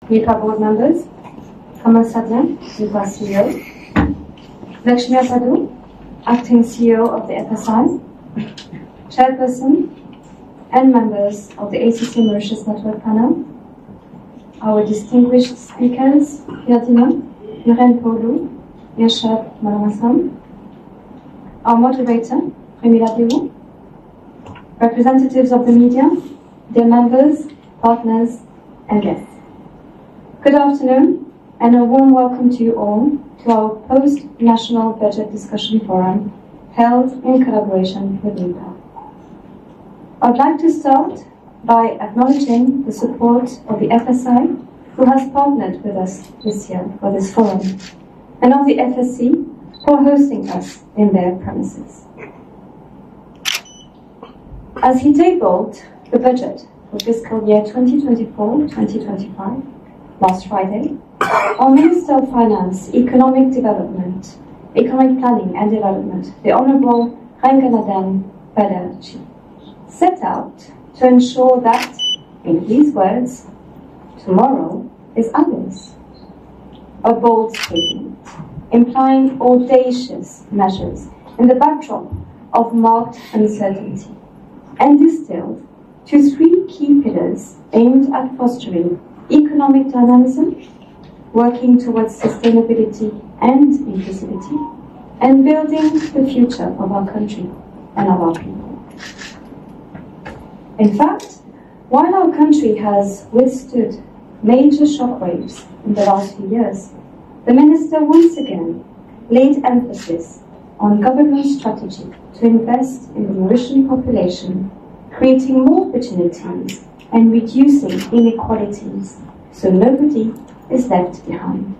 MIPA board members, Kamal Sadyan, MIPA CEO, Lakshmi Sadu, acting CEO of the FSI, chairperson and members of the ACCA Mauritius Network panel, our distinguished speakers, Yatina, Yuren Polu, Yashad Malamasan, our moderator, Premila Dewu, representatives of the media, their members, partners, and guests. Good afternoon, and a warm welcome to you all to our post-national budget discussion forum held in collaboration with MIPA. I'd like to start by acknowledging the support of the FSI, who has partnered with us this year for this forum, and of the FSC, for hosting us in their premises. As he tabled the budget for fiscal year 2024-2025 last Friday, our Minister of Finance, Economic Planning and Development, the Honourable Ranganadan Banerjee, set out to ensure that, in his words, tomorrow is others. A bold statement, implying audacious measures in the backdrop of marked uncertainty, and distilled to three key pillars aimed at fostering economic dynamism, working towards sustainability and inclusivity, and building the future of our country and of our people. In fact, while our country has withstood major shockwaves in the last few years, the Minister once again laid emphasis on government strategy to invest in the Mauritian population, creating more opportunities and reducing inequalities so nobody is left behind,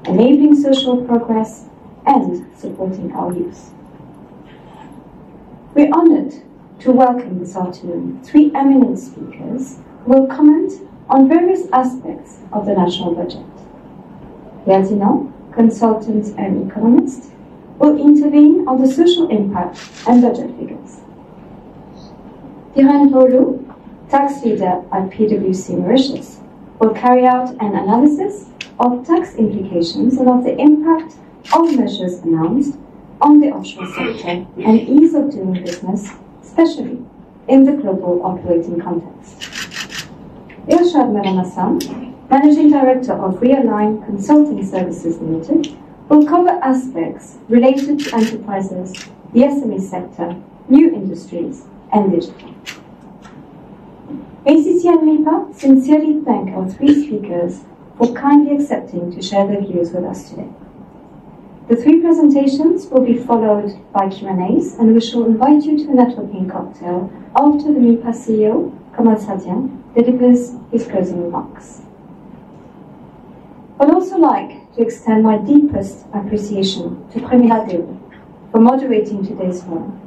enabling social progress and supporting our youth. We're honoured to welcome this afternoon three eminent speakers who will comment on various aspects of the national budget. Yadina, consultant and economist, will intervene on the social impact and budget figures. Yuren Polu, tax leader at PwC Mauritius, will carry out an analysis of tax implications and of the impact of measures announced on the offshore sector and ease of doing business, especially in the global operating context. Irshad Malamasan, Managing Director of Realign Consulting Services Limited, will cover aspects related to enterprises, the SME sector, new industries, and digital. ACCA and MIPA sincerely thank our three speakers for kindly accepting to share their views with us today. The three presentations will be followed by Q&As, and we shall invite you to a networking cocktail after the MIPA CEO, Kamal Sadyan, delivers his closing remarks. I'd also like to extend my deepest appreciation to Premila Dewu for moderating today's forum.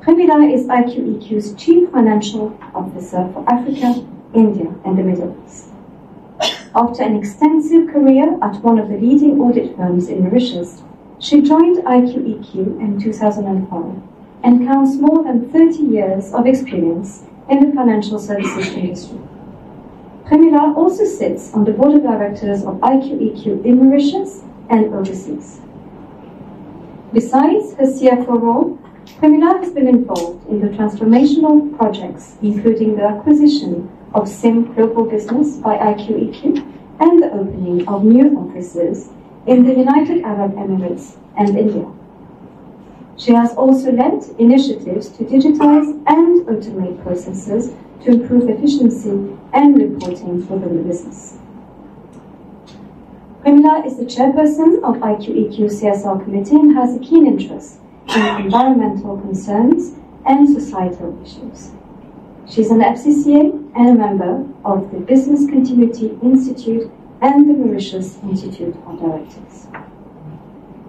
Premila is IQEQ's Chief Financial Officer for Africa, India, and the Middle East. After an extensive career at one of the leading audit firms in Mauritius, she joined IQEQ in 2005 and counts more than 30 years of experience in the financial services industry. Premila also sits on the board of directors of IQEQ in Mauritius and overseas. Besides her CFO role, Premila has been involved in the transformational projects, including the acquisition of SIM Global Business by IQEQ and the opening of new offices in the United Arab Emirates and India. She has also led initiatives to digitize and automate processes to improve efficiency and reporting within the business. Premila is the chairperson of IQEQ CSR Committee and has a keen interest in environmental concerns and societal issues. She's an FCCA and a member of the Business Continuity Institute and the Mauritius Institute of Directors.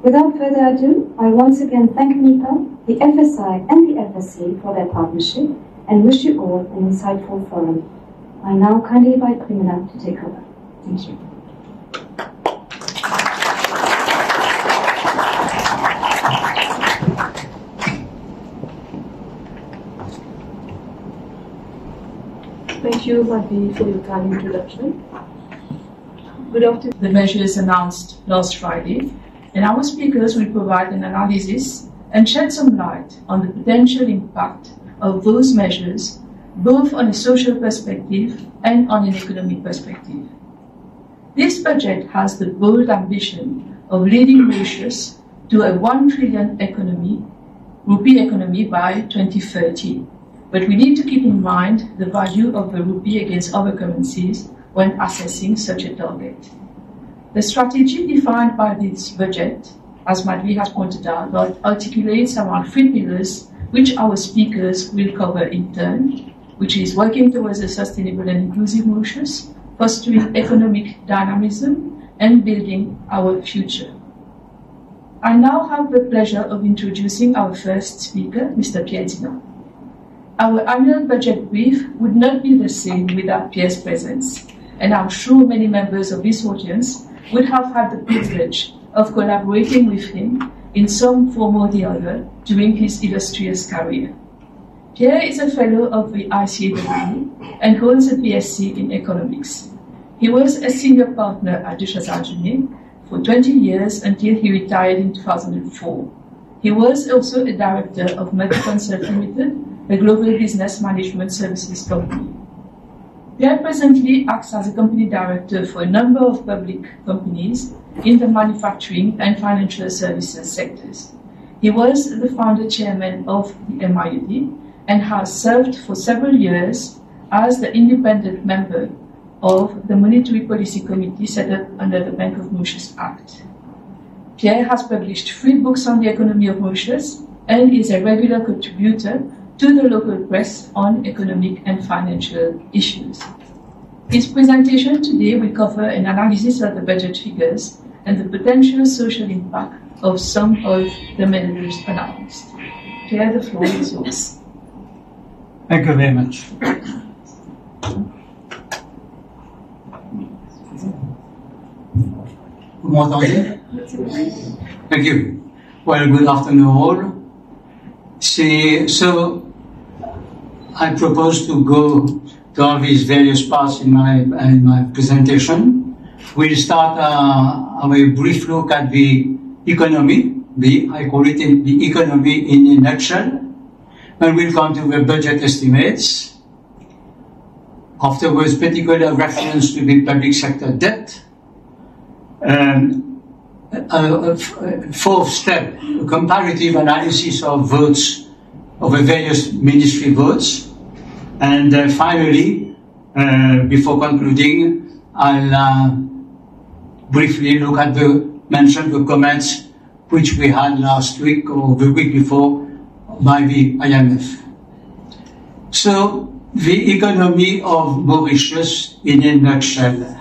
Without further ado, I once again thank MIPA, the FSI and the FSC for their partnership and wish you all an insightful forum. I now kindly invite Premila to take over. Thank you. Thank you, Mati, for your kind introduction. Good afternoon. The measures announced last Friday, and our speakers will provide an analysis and shed some light on the potential impact of those measures, both on a social perspective and on an economic perspective. This budget has the bold ambition of leading Mauritius to a 1 trillion rupee economy by 2030. But we need to keep in mind the value of the rupee against other currencies when assessing such a target. The strategy defined by this budget, as Madhvi has pointed out, articulates around 3 pillars, which our speakers will cover in turn, which is working towards a sustainable and inclusive Mauritius, fostering economic dynamism, and building our future. I now have the pleasure of introducing our first speaker, Mr. Pierre Dinant. Our annual budget brief would not be the same without Pierre's presence, and I'm sure many members of this audience would have had the privilege of collaborating with him in some form or the other during his illustrious career. Pierre is a fellow of the ACCA and holds a BSc in economics. He was a senior partner at de Chazal for 20 years until he retired in 2004. He was also a director of MIPA Post-Budget, a global business management services company. Pierre presently acts as a company director for a number of public companies in the manufacturing and financial services sectors. He was the founder chairman of the MIPA and has served for several years as the independent member of the Monetary Policy Committee set up under the Bank of Mauritius Act. Pierre has published 3 books on the economy of Mauritius and is a regular contributor to the local press on economic and financial issues. His presentation today will cover an analysis of the budget figures and the potential social impact of some of the measures announced. Pierre, the floor is yours. Thank you very much. Vous m'entendez? Thank you. Well, good afternoon all. So I propose to go to all these various parts in my presentation. We'll start a brief look at the economy. I call it the economy in a nutshell. And we'll come to the budget estimates. Afterwards, particular reference to the public sector debt. Fourth step, a comparative analysis of votes, of the various ministry votes. And finally, before concluding, I'll briefly look at mention the comments which we had last week or the week before by the IMF. So, the economy of Mauritius in a nutshell.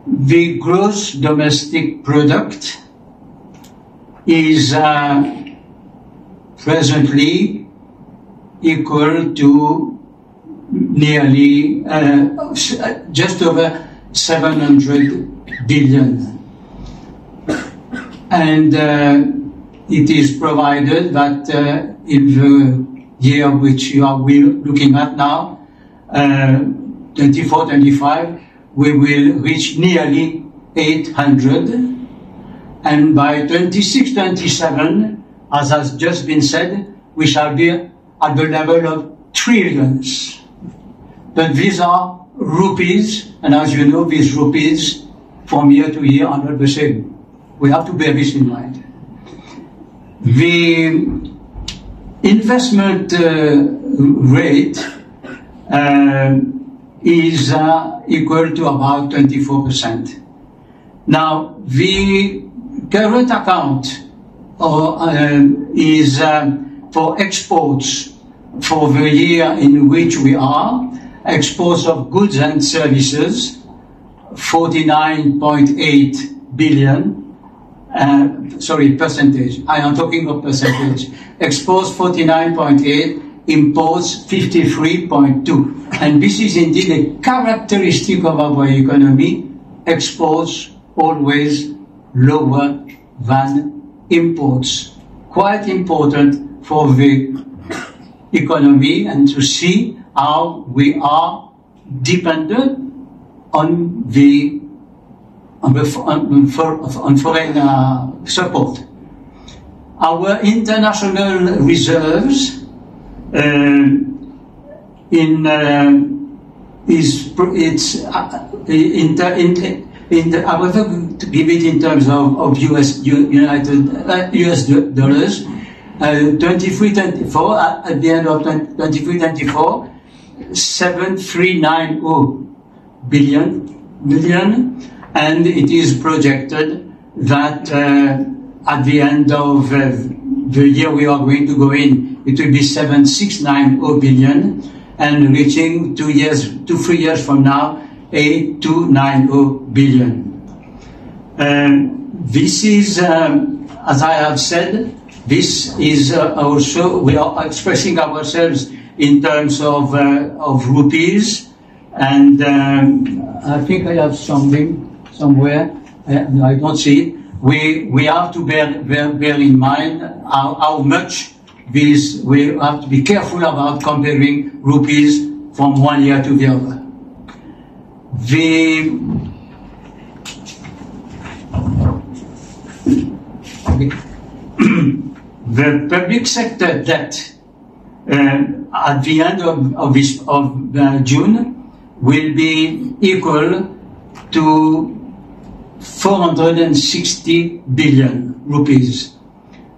The gross domestic product is presently equal to nearly just over 700 billion. And it is provided that in the year which you are looking at now, 24-25, we will reach nearly 800, and by 26-27, as has just been said, we shall be at the level of trillions. But these are rupees, and as you know, these rupees from year to year are not the same. We have to bear this in mind. The investment rate is equal to about 24%. Now, the current account is for exports for the year in which we are, exports of goods and services, 49.8 billion, percentage. I am talking of percentage. Exports 49.8, imports 53.2. And this is indeed a characteristic of our economy. Exports always lower than imports. Quite important for the economy and to see how we are dependent on foreign support. Our international reserves I will give it in terms of US dollars. 23-24 at the end of 23-24, 7,390 billion, and it is projected that at the end of the year we are going to go in, it will be 7,690 billion, and reaching 2 3 years from now, 8,290 billion. This is, as I have said, this is also, we are expressing ourselves in terms of rupees, and I think I have something somewhere, I don't see it. We have to bear in mind how much this, we have to be careful about comparing rupees from one year to the other. The public sector debt at the end of June will be equal to 460 billion rupees.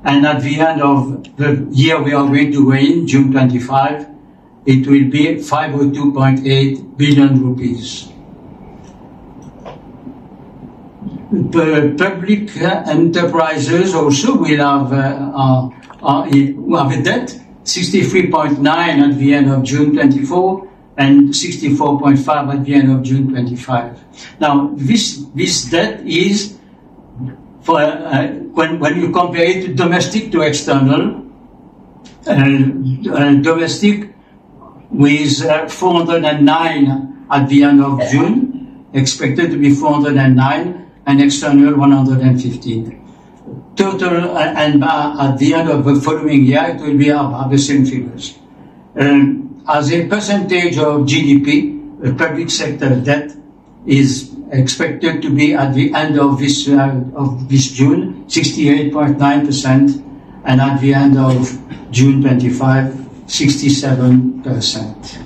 And at the end of the year we are going to go in, June 25, it will be 502.8 billion rupees. The public enterprises also will have a debt, 63.9 at the end of June 24 and 64.5 at the end of June 25. Now, this debt is, for when you compare it domestic to external, domestic with 409 at the end of June, expected to be 409, and external 115. Total, and at the end of the following year, it will be about the same figures. As a percentage of GDP, the public sector debt is expected to be at the end of this June, 68.9%, and at the end of June 25, 67%.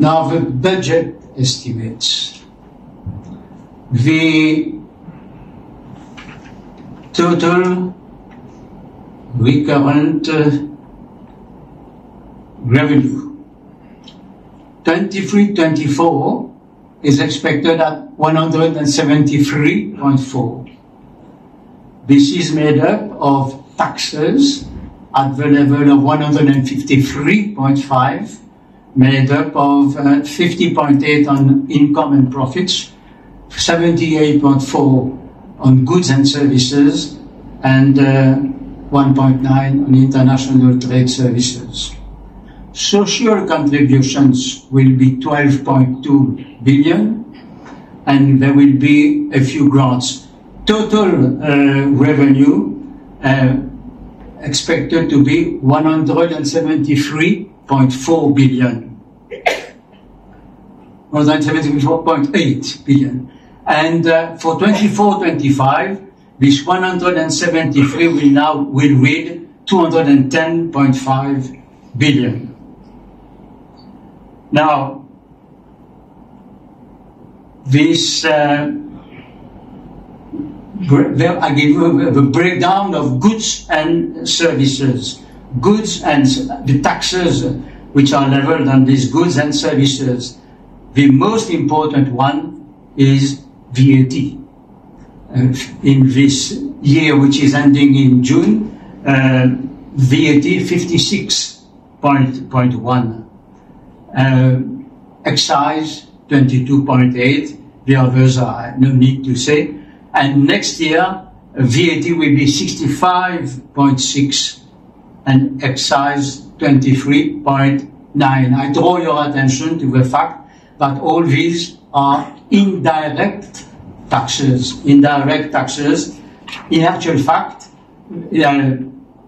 Now the budget estimates. The total recurrent revenue 23-24 is expected at 173.4. This is made up of taxes at the level of 153.5, made up of 50.8 on income and profits, 78.4 on goods and services, and 1.9 on international trade services. Social contributions will be 12.2 billion, and there will be a few grants. Total revenue expected to be 173.4 billion. 174.8 billion. And for 24-25, this 173 will read 210.5 billion. Now, this I give you the breakdown of goods and services. Goods and the taxes which are leveled on these goods and services. The most important one is VAT. In this year, which is ending in June, VAT 56.1, excise 22.8. The others are no need to say. And next year, VAT will be 65.6 and excise 23.9. I draw your attention to the fact that all these are indirect taxes. Indirect taxes, in actual fact,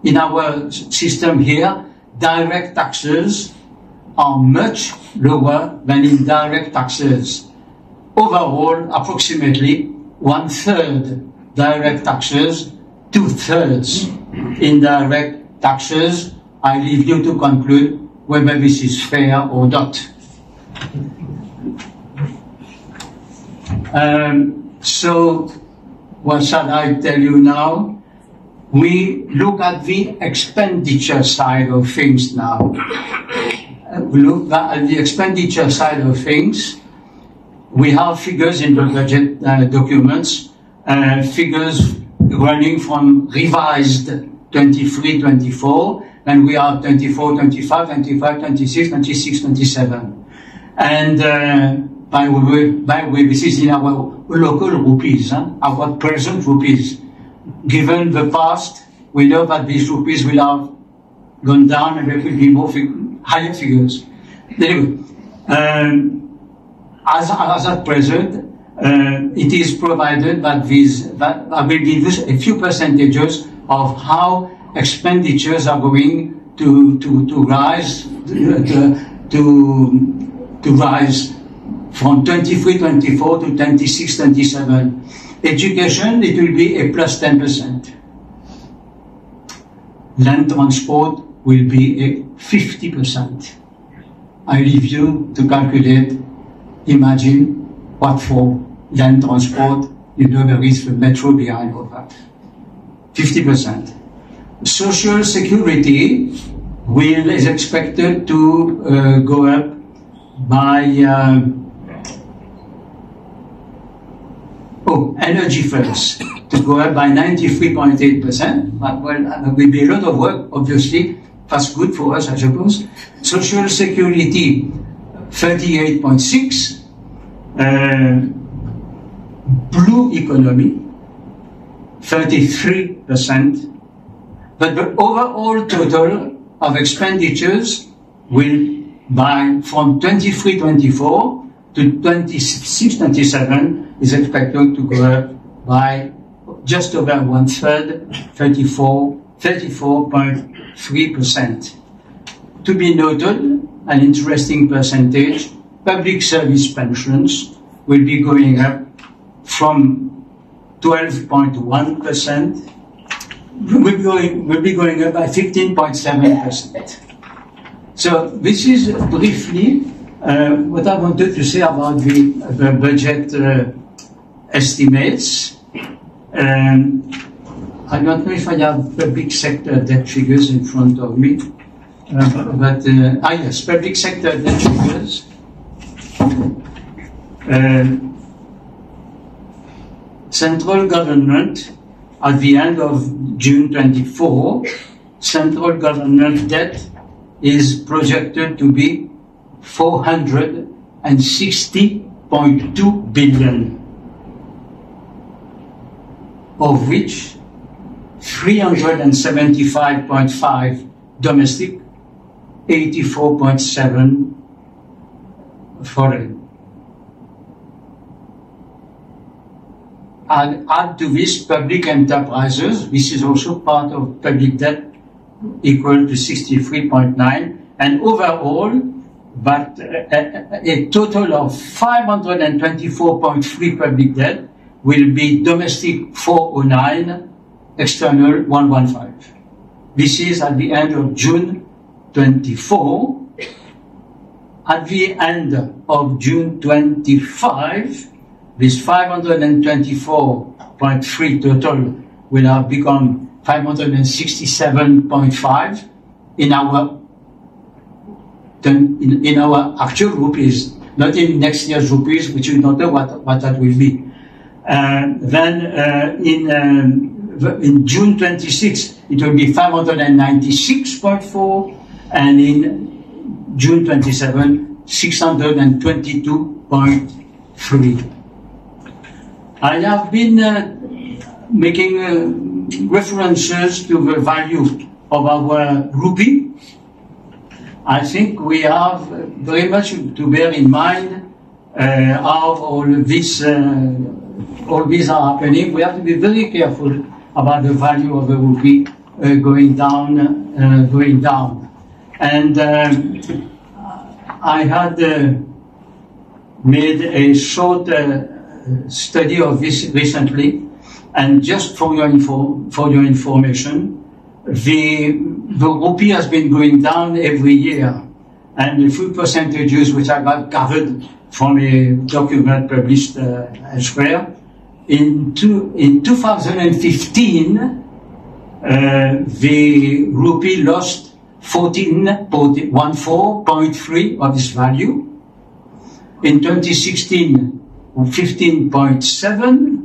in our system here, direct taxes are much lower than indirect taxes. Overall, approximately 1/3 direct taxes, 2/3 indirect taxes. I leave you to conclude whether this is fair or not. So, what shall I tell you now? We look at the expenditure side of things now. We look at the expenditure side of things. We have figures in the budget documents, figures running from revised 23-24, and we are 24-25, 25, 26, 26, 27. And by the way, this is in our local rupees, our present rupees. Given the past, we know that these rupees will have gone down and there will be more higher figures. Anyway, as at present, it is provided that I will give you a few percentages of how expenditures are going to rise to rise from 23-24 to 26-27. Education, it will be a plus 10%. Land transport will be a 50%. I leave you to calculate, imagine what for land transport, you know there is the metro behind all that. 50%. Social security is expected to go up by energy first, to go up by 93.8%. Well, there will be a lot of work, obviously. That's good for us, I suppose. Social security, 38.6%. Blue economy, 33%. But the overall total of expenditures will, from 23-24 to 26-27, is expected to go up by just over 1/3, 34.3%. To be noted, an interesting percentage, public service pensions will be going up from 12.1%, will be going up by 15.7%. So this is briefly what I wanted to say about the budget estimates. I don't know if I have public sector debt figures in front of me, but yes, public sector debt figures. Central government, at the end of June 24, central government debt is projected to be 460.2 billion, of which 375.5 domestic, 84.7 foreign. And add to this public enterprises, this is also part of public debt, equal to 63.9, and overall, but a total of 524.3 public debt will be domestic 409, external 115. This is at the end of June 24. At the end of June 25, this 524.3 total will have become 567.5 in our actual rupees, not in next year's rupees, which we don't know what that will be. Then in June 26, it will be 596.4, and in June 27, 622.3. I have been making references to the value of our rupee. I think we have very much to bear in mind how all these are happening. We have to be very careful about the value of the rupee going down. And I had made a short study of this recently, and just for your information, the rupee has been going down every year, and the few percentages which I got gathered from a document published elsewhere. In 2015, the rupee lost 14.3 of its value. In 2016, 15.7.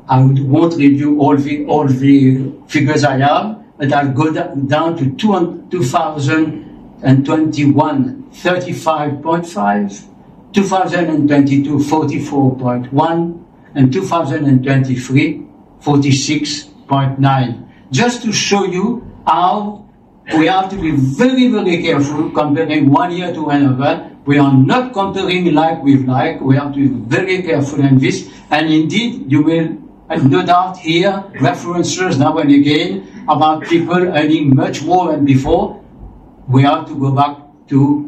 I won't review all the figures I have, but I'll go down to 2021, 35.5, 2022, 44.1, and 2023, 46.9. Just to show you how we have to be very, very careful comparing one year to another. We are not comparing like with like. We have to be very careful in this. And indeed, you will no doubt hear references now and again about people earning much more than before. We have to go back to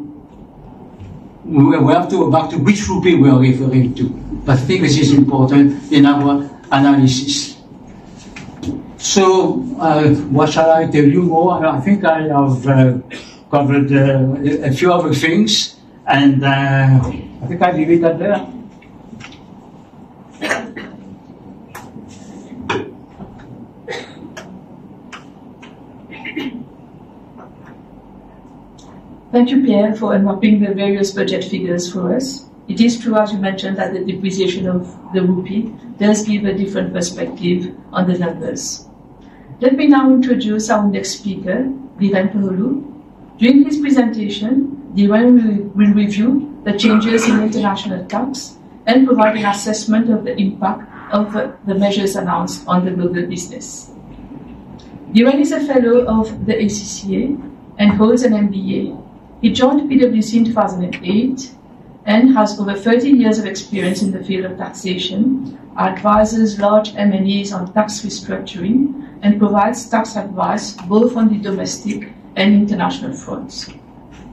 which rupee we are referring to. But I think this is important in our analysis. So, what shall I tell you more? I think I have covered a few other things, and I think I'll leave it at there. Thank you, Pierre, for unwrapping the various budget figures for us. It is true, as you mentioned, that the depreciation of the rupee does give a different perspective on the numbers. Let me now introduce our next speaker, Dhiren Pahulu. During his presentation, Dhiren will review the changes in international tax and provide an assessment of the impact of the measures announced on the global business. Dhiren is a fellow of the ACCA and holds an MBA. He joined PwC in 2008 and has over 13 years of experience in the field of taxation, advises large M&As on tax restructuring, and provides tax advice both on the domestic and international fronts.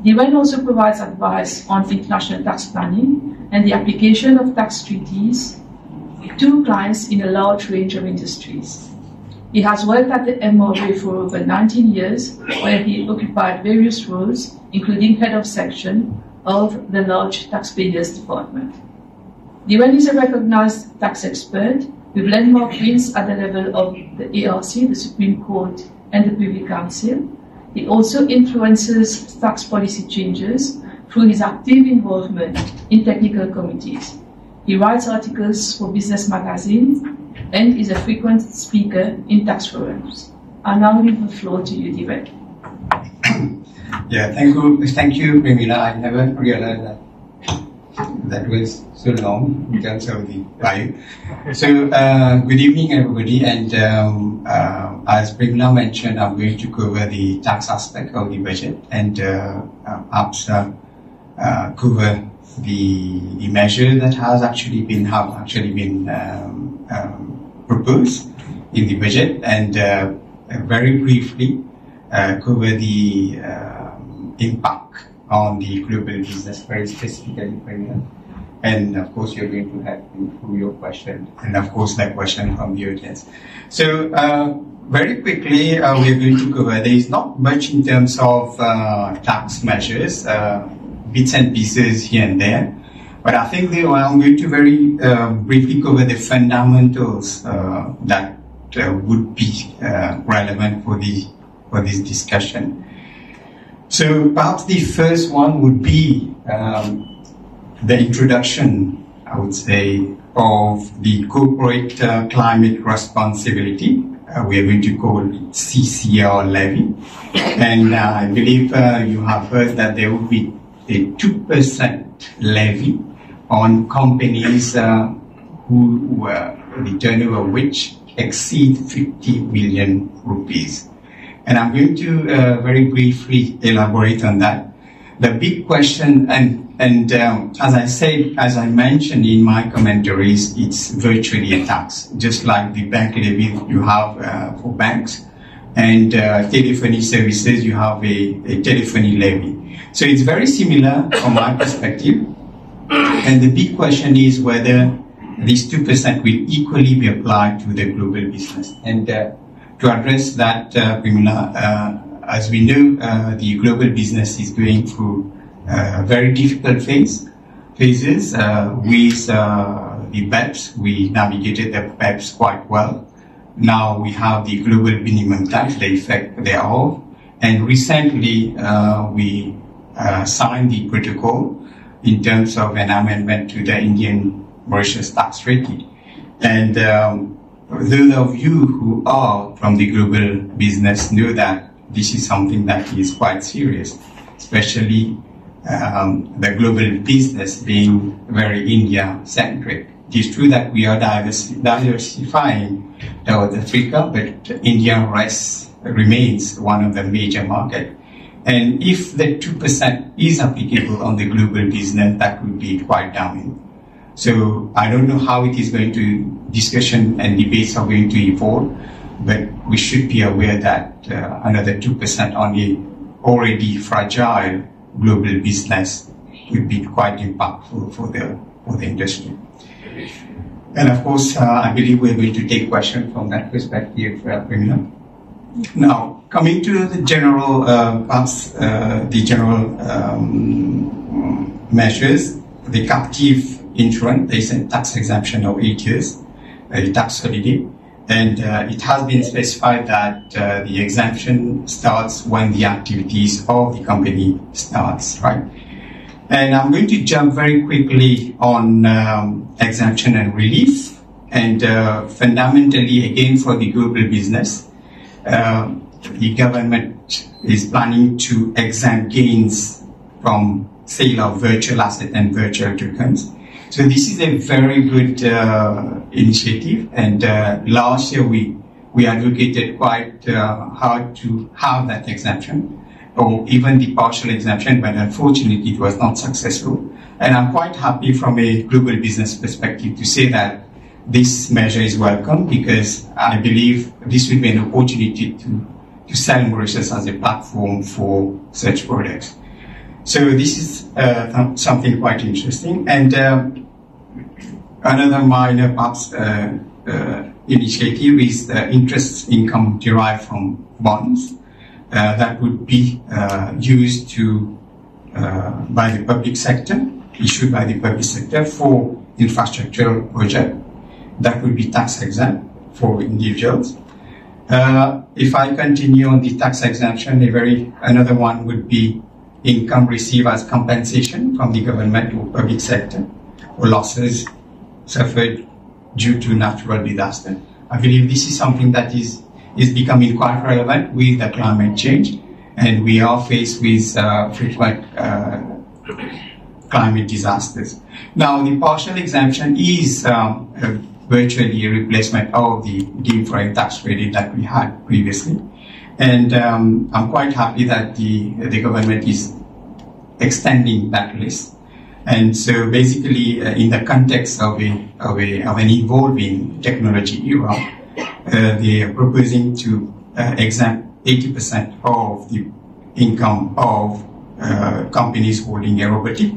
Dhiren also provides advice on international tax planning and the application of tax treaties to clients in a large range of industries. He has worked at the MOA for over 19 years, where he occupied various roles, including head of section of the large taxpayers department. Dhiren is a recognized tax expert with landmark wins at the level of the ARC, the Supreme Court, and the Privy Council. He also influences tax policy changes through his active involvement in technical committees. He writes articles for business magazines and is a frequent speaker in tax forums. I now leave the floor to you, Dhiren. Yeah, thank you, Premila. I never realized that was so long in terms of the bio. So, good evening, everybody. And as Premila mentioned, I'm going to cover the tax aspect of the budget and perhaps cover the measure that have actually been proposed in the budget, and very briefly cover the impact on the global business, very specifically. And of course, you're going to have through your question, and of course, the question from the audience. So, very quickly, we are going to cover. There is not much in terms of tax measures, bits and pieces here and there. But I think I'm going to very briefly cover the fundamentals that would be relevant for this discussion. So perhaps the first one would be the introduction, I would say, of the corporate climate responsibility. We are going to call it CCR levy. And I believe you have heard that there will be a 2% levy on companies who the turnover which exceed 50 million rupees. And I'm going to very briefly elaborate on that. The big question, and And as I mentioned in my commentaries, it's virtually a tax, just like the bank levy you have for banks, and telephony services, you have a telephony levy. So it's very similar from my perspective. And the big question is whether these 2% will equally be applied to the global business. And to address that, Primula, as we know, the global business is going through very difficult phases. With the BEPS, we navigated the BEPS quite well. Now we have the global minimum tax, the effect thereof. And recently, we signed the protocol in terms of an amendment to the Indian Mauritius tax treaty. And those of you who are from the global business know that this is something that is quite serious, especially the global business being very India-centric. It is true that we are diversifying towards Africa, but India remains one of the major markets. And if the 2% is applicable on the global business, that would be quite damning. So I don't know how it is going to, discussion and debates are going to evolve, but we should be aware that another 2% on the already fragile global business would be quite impactful for the industry. And of course, I believe we're going to take questions from that perspective, Premier. Now, coming to the general measures, the captive insurance, there is a tax exemption of 8 years, a tax holiday, and it has been specified that the exemption starts when the activities of the company starts, right? And I'm going to jump very quickly on exemption and relief, and fundamentally, again, for the global business, the government is planning to exempt gains from sale of virtual assets and virtual tokens. So this is a very good initiative, and last year we advocated quite hard to have that exemption, or even the partial exemption, but unfortunately it was not successful. And I'm quite happy from a global business perspective to say that this measure is welcome, because I believe this will be an opportunity to sell Mauritius as a platform for such products. So this is something quite interesting. And another minor perhaps initiative is the interest income derived from bonds that would be used to by the public sector, issued by the public sector for infrastructure project. That would be tax exempt for individuals. If I continue on the tax exemption, another one would be income received as compensation from the government or public sector for losses suffered due to natural disaster. I believe this is something that is becoming quite relevant with the climate change, and we are faced with frequent climate disasters. Now, the partial exemption is virtually a replacement of the deemed foreign tax credit that we had previously. And I'm quite happy that the government is extending that list. And so basically, in the context of an evolving technology era, they are proposing to exempt 80% of the income of companies holding a robotic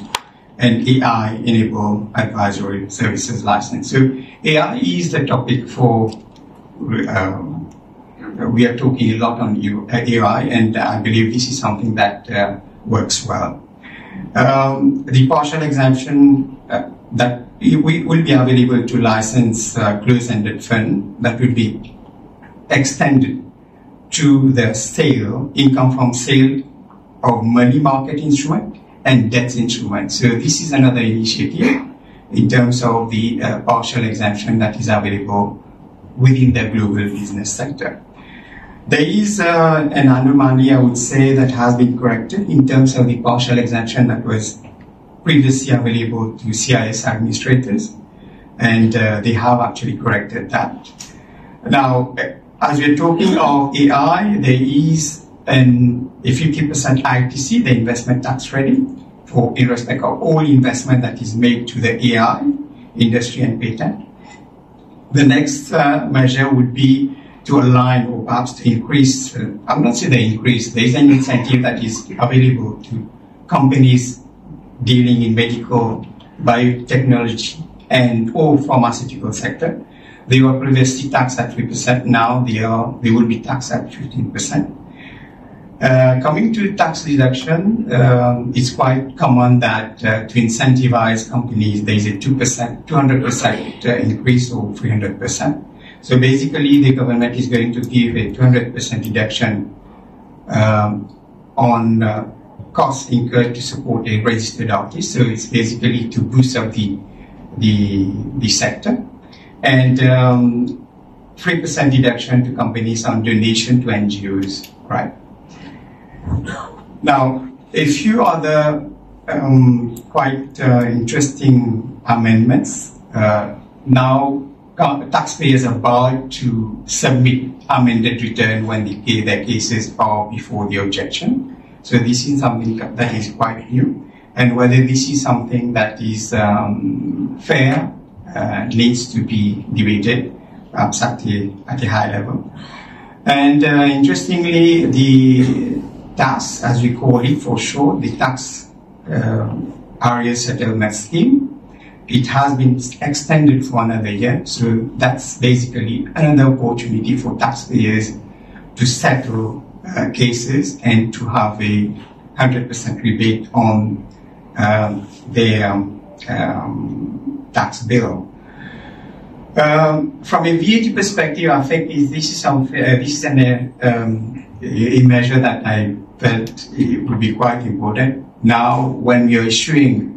and AI-enabled advisory services license. So AI is the topic for, we are talking a lot on AI, and I believe this is something that works well. The partial exemption that will be available to license closed-ended fund that will be extended to the sale, income from sale of money market instrument and debt instrument. So this is another initiative in terms of the partial exemption that is available within the global business sector. There is an anomaly, I would say, that has been corrected in terms of the partial exemption that was previously available to CIS administrators, and they have actually corrected that. Now, as we're talking of AI, there is a 50% ITC, the investment tax credit, in respect of all investment that is made to the AI industry and patent. The next measure would be to align or perhaps to increase, I'm not saying the increase, there is an incentive that is available to companies dealing in medical, biotechnology, and or pharmaceutical sector. They were previously taxed at 3%, now they will be taxed at 15%. Coming to tax reduction, it's quite common that to incentivize companies, there is a 200% increase or 300%. So basically, the government is going to give a 200% reduction on costs incurred to support a registered artist. So it's basically to boost up the sector. And 3% deduction to companies on donation to NGOs, right? Now, a few other quite interesting amendments. Now, taxpayers are bound to submit amended return when they pay their cases or before the objection. So this is something that is quite new. And whether this is something that is fair needs to be debated, perhaps at a high level. And interestingly, the tax, as we call it for short, the tax area settlement scheme, it has been extended for another year. So that's basically another opportunity for taxpayers to settle cases and to have a 100% rebate on their tax bill. From a VAT perspective, I think this is a measure that I felt it would be quite important. Now, when we are issuing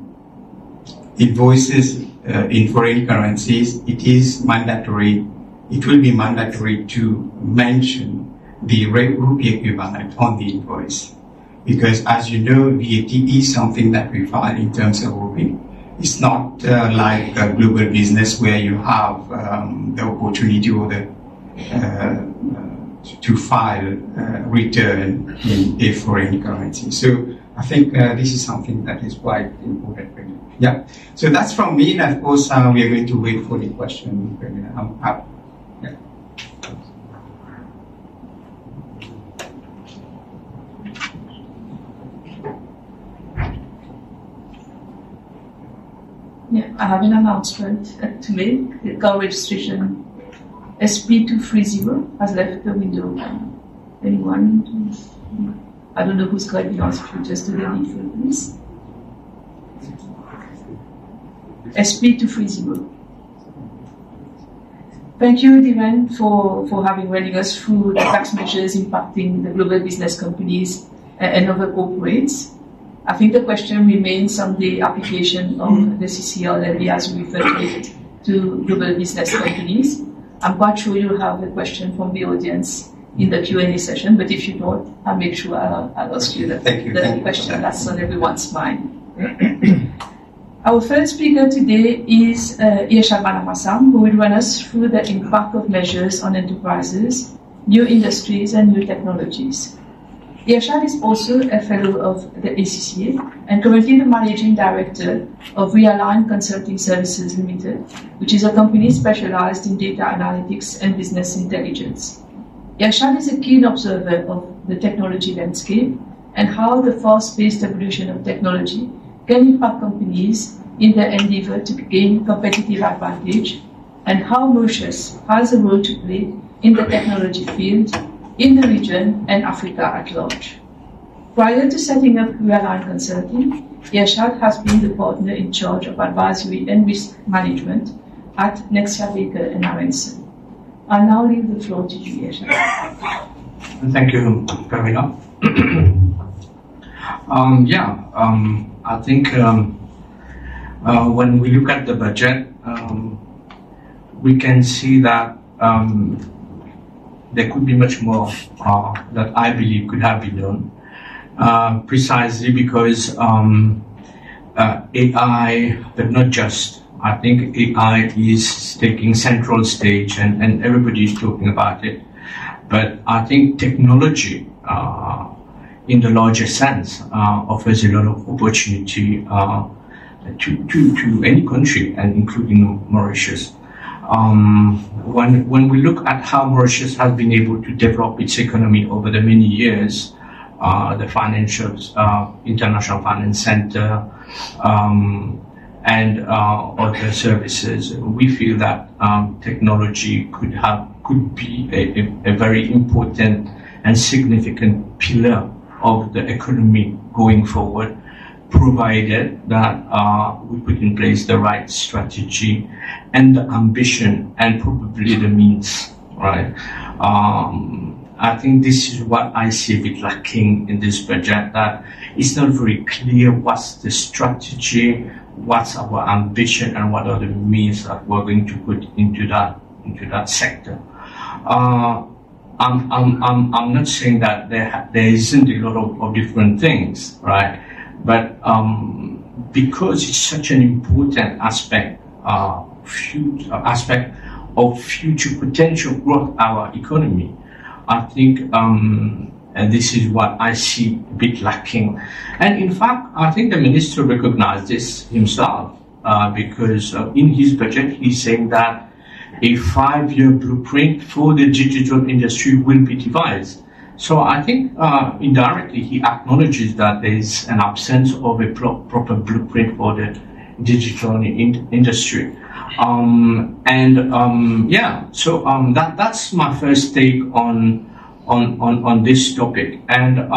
invoices in foreign currencies, it is mandatory. It will be mandatory to mention the rupee equivalent on the invoice, because, as you know, VAT is something that we file in terms of rupee. It's not like a global business where you have the opportunity or to file return in a foreign currency. So I think this is something that is quite important. Yeah. So that's from me, and of course we are going to wait for the question. Yeah. Yeah, I have an announcement to make. The car registration SP230 has left the window open. Anyone? I don't know who's going to ask you just to the needful, please. SP230. Thank you, Divan, for having running us through the tax measures impacting the global business companies and other corporates. I think the question remains on the application of the CCR levy as we refer to it to global business companies. I'm quite sure you'll have a question from the audience in the Q&A session, but if you don't, I'll make sure I'll ask you the question that's on everyone's mind. Our first speaker today is Irshad Manamassam, who will run us through the impact of measures on enterprises, new industries, and new technologies. Irshad is also a fellow of the ACCA and currently the managing director of Realign Consulting Services Limited, which is a company specialized in data analytics and business intelligence. Irshad is a keen observer of the technology landscape and how the fast-paced evolution of technology can impact companies in their endeavor to gain competitive advantage, and how Mauritius has a role to play in the technology field in the region and Africa at large. Prior to setting up Realign Consulting, Irshad has been the partner in charge of advisory and risk management at Nexia Baker & Aronson. I'll now leave the floor to you, Irshad. Thank you, Karina. I think when we look at the budget, we can see that there could be much more that I believe could have been done, precisely because AI, but not just. I think AI is taking central stage and everybody is talking about it. But I think technology in the larger sense, offers a lot of opportunity to any country, and including Mauritius. When we look at how Mauritius has been able to develop its economy over the many years, the International Finance Center, and other services, we feel that technology could be a very important and significant pillar of the economy going forward, provided that we put in place the right strategy and the ambition and probably the means, right? I think this is what I see a bit lacking in this budget, that it's not very clear what's the strategy, what's our ambition, and what are the means that we're going to put into that sector. I'm not saying that there isn't a lot of different things, right? But because it's such an important aspect of future potential growth of our economy, I think and this is what I see a bit lacking. And in fact, I think the minister recognized this himself, because in his budget, he's saying that a 5-year blueprint for the digital industry will be devised. So I think indirectly he acknowledges that there is an absence of a proper blueprint for the digital industry. That's my first take on this topic. And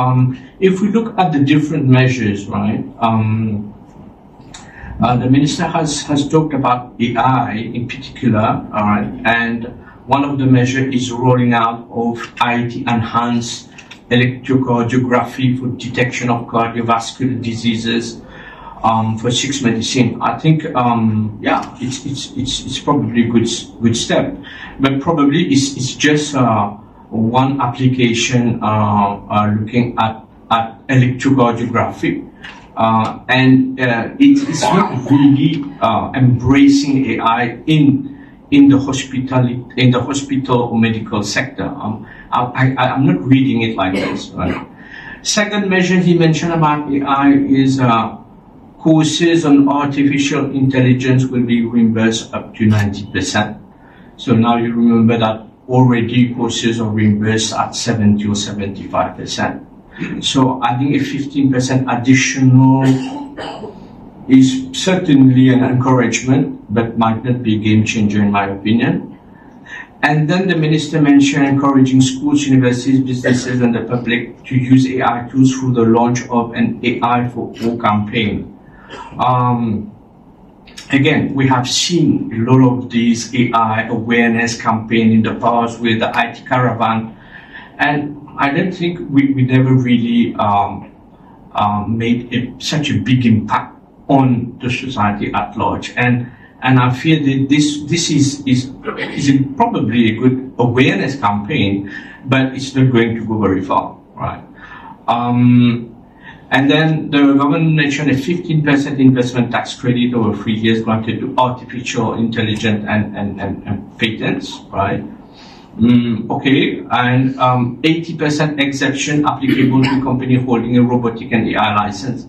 if we look at the different measures, right, the minister has talked about AI in particular, and one of the measures is rolling out of IT-enhanced electrocardiography for detection of cardiovascular diseases for 6 medicine. I think, it's probably a good step, but probably it's just one application looking at electrocardiography. It's not really embracing AI in the hospital or medical sector. I'm not reading it like this. Right? Second measure he mentioned about AI is courses on artificial intelligence will be reimbursed up to 90%. So now you remember that already courses are reimbursed at 70 or 75%. So I think a 15% additional is certainly an encouragement, but might not be a game changer in my opinion. And then the minister mentioned encouraging schools, universities, businesses, and the public to use AI tools through the launch of an AI for All campaign. Again, we have seen a lot of these AI awareness campaigns in the past with the IT caravan, and I don't think we never really made such a big impact on the society at large. And I feel that this is probably a good awareness campaign, but it's not going to go very far, right? And then the government mentioned a 15% investment tax credit over 3 years granted to artificial intelligence and patents, right? Okay, and 80% exemption applicable to company holding a robotic and AI license.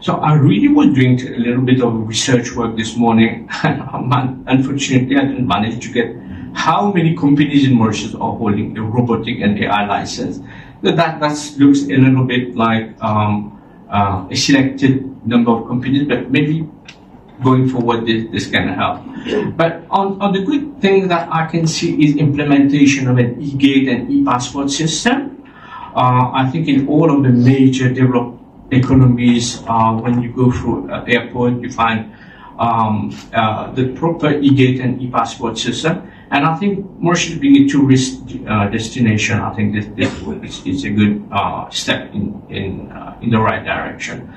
So I really was doing a little bit of research work this morning. Unfortunately, I didn't manage to get how many companies in Mauritius are holding a robotic and AI license. That looks a little bit like a selected number of companies, but maybe going forward this can help. But on the good thing that I can see is implementation of an e-gate and e-passport system. I think in all of the major developed economies, when you go through an airport, you find the proper e-gate and e-passport system. And I think Mauritius being a tourist destination, I think this is a good step in the right direction.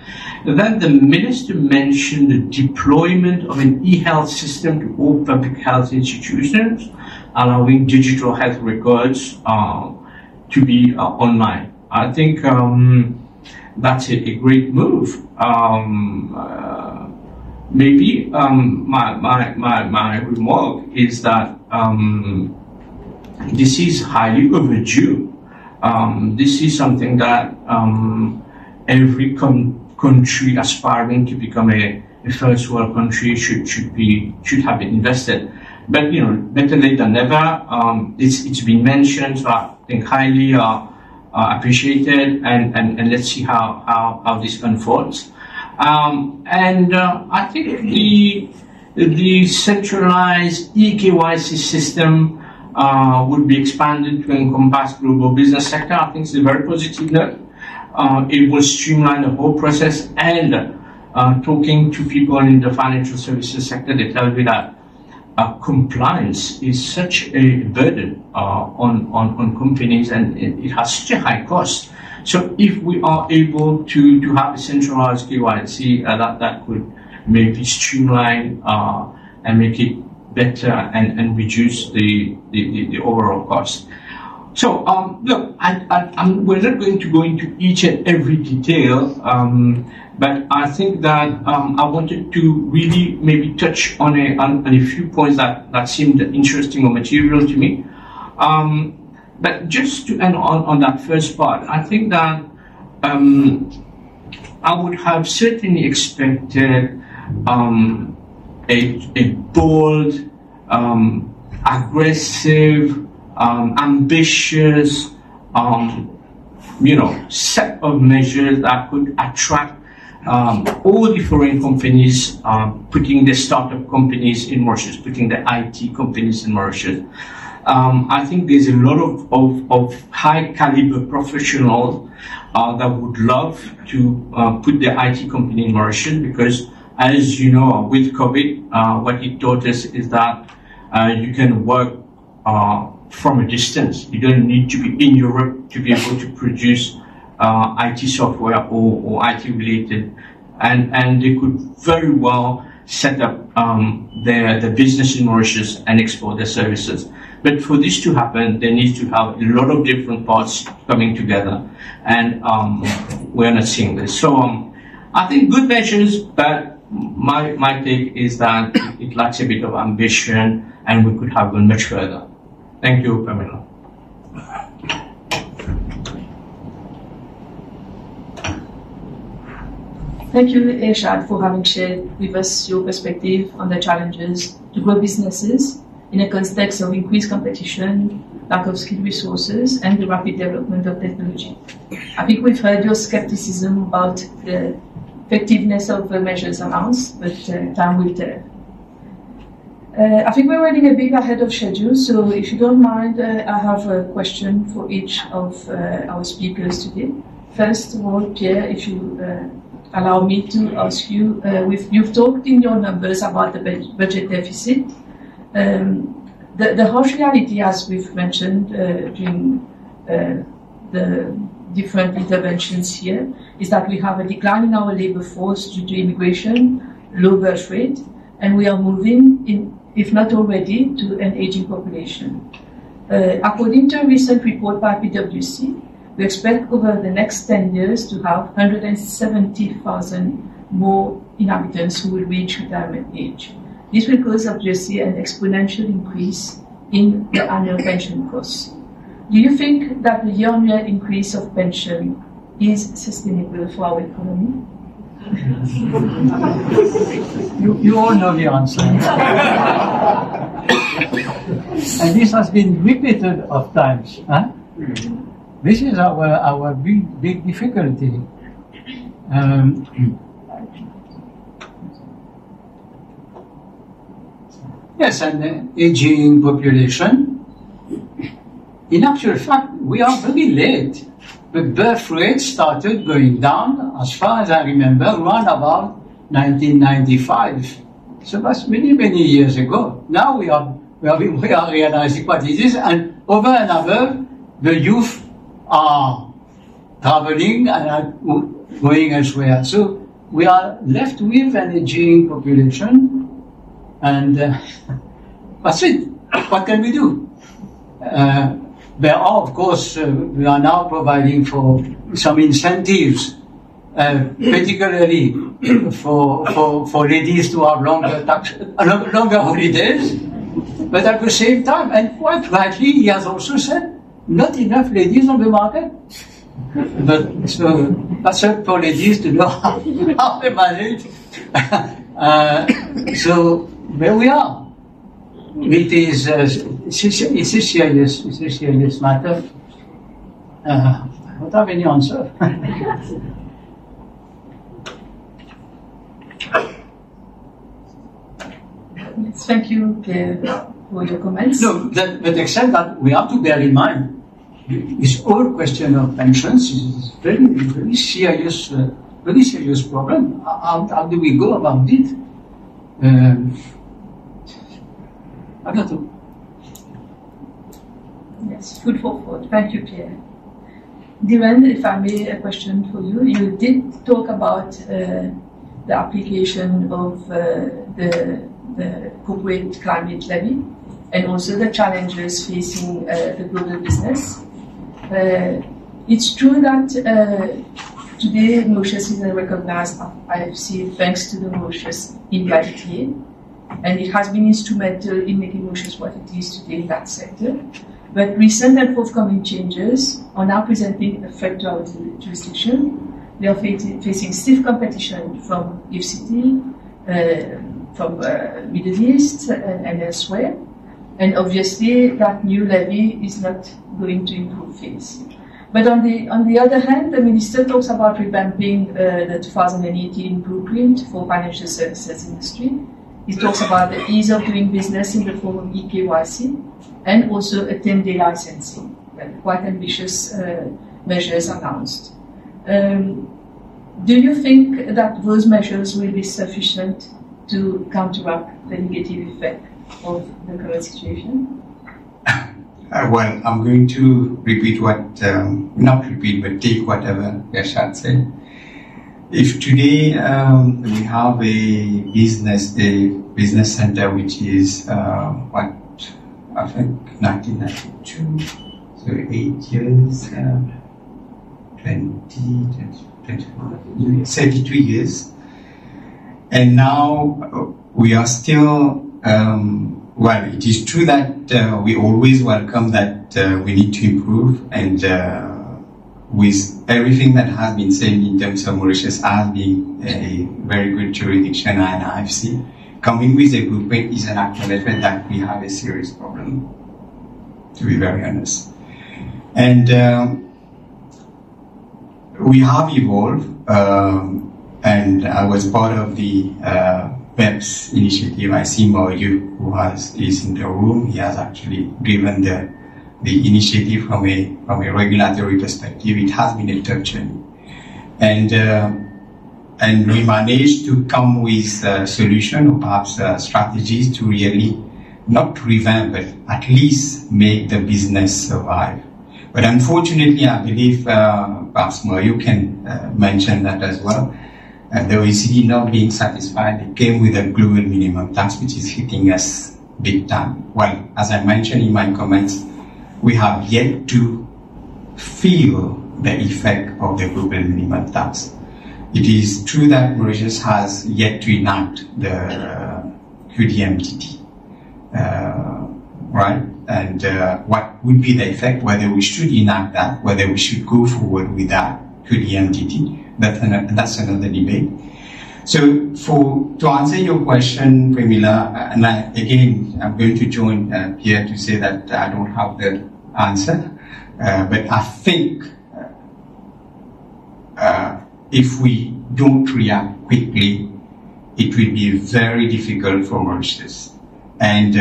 And then the minister mentioned the deployment of an e-health system to all public health institutions, allowing digital health records to be online. I think that's a great move. Maybe my remark is that this is highly overdue. This is something that every country aspiring to become a first world country should have been invested. But better late than never. It's been mentioned, so I think highly appreciated, and let's see how this unfolds. I think the centralized eKYC system would be expanded to encompass global business sector. I think it's a very positive note. It will streamline the whole process, and talking to people in the financial services sector, they tell me that compliance is such a burden on companies, and it has such a high cost. So if we are able to have a centralized KYC, that could maybe streamline and make it better and reduce the overall cost. So look, we're not going to go into each and every detail, but I think that I wanted to really maybe touch on a few points that seemed interesting or material to me. But just to end on that first part, I think that I would have certainly expected a bold, aggressive, ambitious, set of measures that could attract all the foreign companies, putting the startup companies in Mauritius, putting the IT companies in Mauritius. I think there's a lot of high caliber professionals that would love to put the IT company in Mauritius, because, as you know, with COVID, what it taught us is that you can work from a distance. You don't need to be in Europe to be able to produce IT software or IT related, and they could very well set up their business in Mauritius and export their services. But for this to happen, there needs to have a lot of different parts coming together, and we're not seeing this. So I think good measures, but my take is that it lacks a bit of ambition, and we could have gone much further. Thank you, Pamela. Thank you, Irshad, for having shared with us your perspective on the challenges to grow businesses in a context of increased competition, lack of skilled resources, and the rapid development of technology. I think we've heard your skepticism about the effectiveness of the measures announced, but time will tell. I think we're running a bit ahead of schedule, so if you don't mind, I have a question for each of our speakers today. First of all, Pierre, if you allow me to ask you, you've talked in your numbers about the budget deficit. The harsh reality, as we've mentioned during the different interventions here, is that we have a decline in our labor force due to immigration, low birth rate, and we are moving in, if not already, to an aging population. According to a recent report by PwC, we expect over the next 10 years to have 170,000 more inhabitants who will reach retirement age. This will cause, obviously, an exponential increase in the annual pension costs. Do you think that the year-on-year increase of pension is sustainable for our economy? You all know the answer. And this has been repeated of times. Huh? This is our big difficulty. Yes, and aging population. In actual fact, we are very late. The birth rate started going down, as far as I remember, around about 1995. So that's many, many years ago. Now we are realizing what it is, and over and above, the youth are traveling and are going elsewhere. So we are left with an aging population, and that's it. What can we do? There are, of course, we are now providing for some incentives, particularly for ladies to have longer holidays. But at the same time, and quite rightly, he has also said, not enough ladies on the market. But so that's up for ladies to know how to manage. So where we are, it is it's a serious matter. I don't have any answer. Thank you, Pierre, for your comments. No, but except that we have to bear in mind, this whole question of pensions is very serious problem. How do we go about it? I don't know. Yes, food for thought. Thank you, Pierre. Diren, if I may, a question for you. You did talk about the application of the corporate climate levy and also the challenges facing the global business. It's true that today Mauritius is a recognized IFC thanks to the Mauritius India, and it has been instrumental in making Mauritius what it is today in that sector. But recent and forthcoming changes are now presenting a threat to our jurisdiction. They are facing stiff competition from GIFT-City, from Middle East and elsewhere. And obviously that new levy is not going to improve things. But on the other hand, the Minister talks about revamping the 2018 blueprint for financial services industry. He talks about the ease of doing business in the form of eKYC and also a 10-day licensing. Quite ambitious measures announced. Do you think that those measures will be sufficient to counteract the negative effect of the current situation? Well, I'm going to repeat what, not repeat, but take whatever Yashad said. If today we have a business center which is I think 1992, so 8 years, 32 years, and now we are still. Well, it is true that we always welcome that we need to improve, and with everything that has been said in terms of Mauritius as being a very good jurisdiction and IFC, coming with a blueprint is an acknowledgement that we have a serious problem, to be very honest. And we have evolved, and I was part of the PEPS initiative. I see Maurice, who is in the room. He has actually driven the initiative from a regulatory perspective. It has been a tough journey, and we managed to come with a solution or perhaps strategies to really not revamp, but at least make the business survive. But unfortunately, I believe perhaps Maurice can mention that as well. The OECD not being satisfied, it came with a global minimum tax, which is hitting us big time. Well, as I mentioned in my comments, we have yet to feel the effect of the global minimum tax. It is true that Mauritius has yet to enact the QDMTT, right? And what would be the effect, whether we should enact that, whether we should go forward with that QDMTT. That's another debate. So to answer your question, Premila, and I'm going to join Pierre to say that I don't have the answer, but I think if we don't react quickly, it will be very difficult for Mauritius. And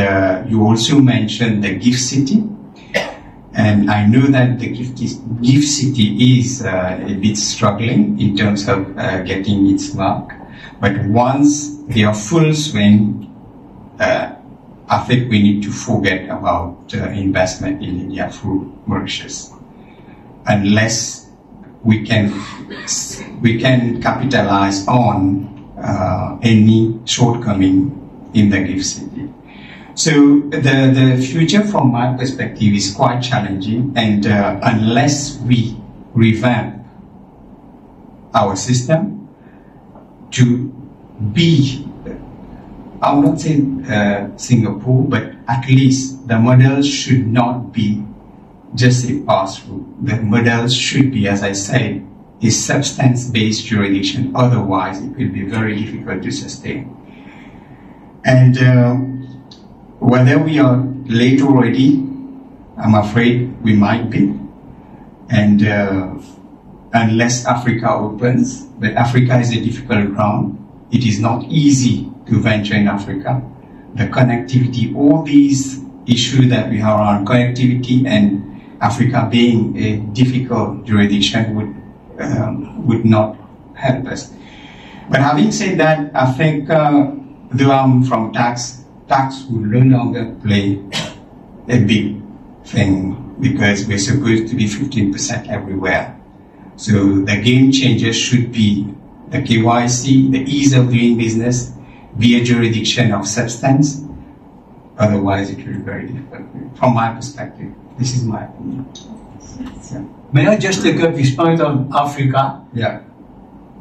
you also mentioned the GIFT-City. And I know that the GIFT-City is a bit struggling in terms of getting its mark. But once they are full swing, I think we need to forget about investment in India through Mauritius, unless we can capitalize on any shortcoming in the GIFT-City. So the future from my perspective is quite challenging, and unless we revamp our system to be, I will not say Singapore, but at least the model should not be just a pass-through. The model should be, as I said, a substance-based jurisdiction. Otherwise, it will be very difficult to sustain. And whether we are late already, I'm afraid we might be. And unless Africa opens, but Africa is a difficult ground. It is not easy to venture in Africa. The connectivity, all these issues that we have around connectivity and Africa being a difficult jurisdiction would not help us. But having said that, I think though I'm from tax will no longer play a big thing because we're supposed to be 15% everywhere. So the game changer should be the KYC, the ease of doing business, be a jurisdiction of substance. Otherwise, it will be very difficult. From my perspective, this is my opinion. Yeah. May I just take up this point of Africa? Yeah.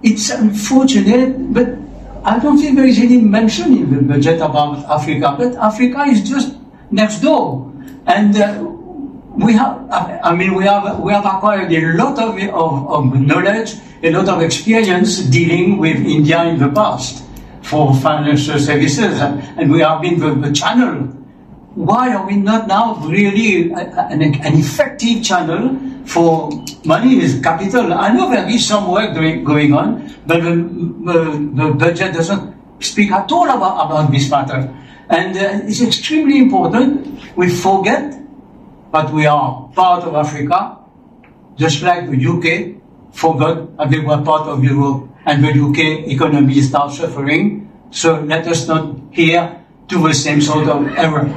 It's unfortunate, but I don't think there is any mention in the budget about Africa. But Africa is just next door, and we have acquired a lot of knowledge, a lot of experience dealing with India in the past for financial services, and we have been the channel. Why are we not now really an effective channel for money is capital? I know there is some work going on, but the budget doesn't speak at all about this matter. And it's extremely important. We forget that we are part of Africa, just like the UK forgot that they were part of Europe, and the UK economy is now suffering. So let us not here do the same sort of error.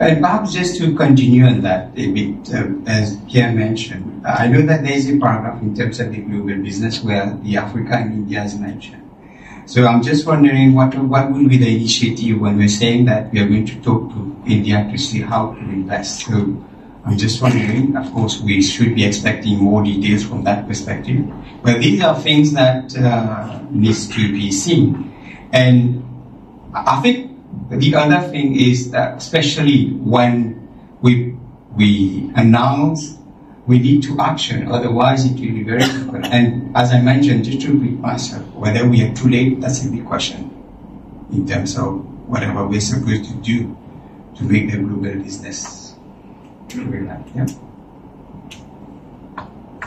And perhaps just to continue on that a bit, as Pierre mentioned, I know that there is a paragraph in terms of the global business where the Africa and India is mentioned. So I'm just wondering what will be the initiative when we're saying that we are going to talk to India to see how to invest. So I'm just wondering, of course, we should be expecting more details from that perspective. But these are things that needs to be seen. And I think the other thing is that especially when we announce, we need to action, otherwise it will be very difficult. And as I mentioned, just to repeat myself, whether we are too late, that's a big question in terms of whatever we're supposed to do to make the global business. Yeah.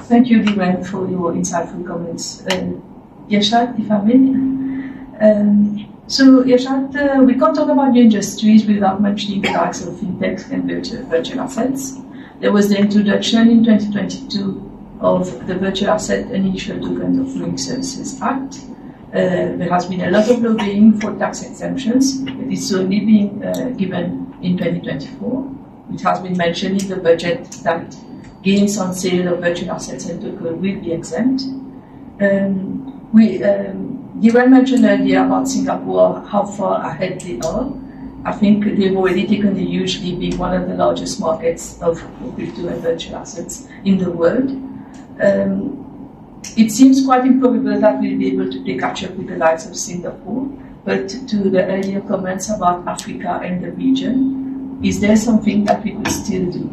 Thank you, Diwan, for your insightful comments. Yashad, if I may. So, Yashad, we can't talk about new industries without mentioning the likes of fintech and virtual assets. There was the introduction in 2022 of the Virtual Asset and Initial Token Offering Services Act. There has been a lot of lobbying for tax exemptions. It is only being given in 2024. It has been mentioned in the budget that gains on sale of virtual assets and tokens will be exempt. Diwan mentioned earlier about Singapore, how far ahead they are. I think they've already taken the huge leap, being one of the largest markets of crypto and virtual assets in the world. It seems quite improbable that we'll be able to play catch up with the likes of Singapore, but to the earlier comments about Africa and the region, is there something that we could still do?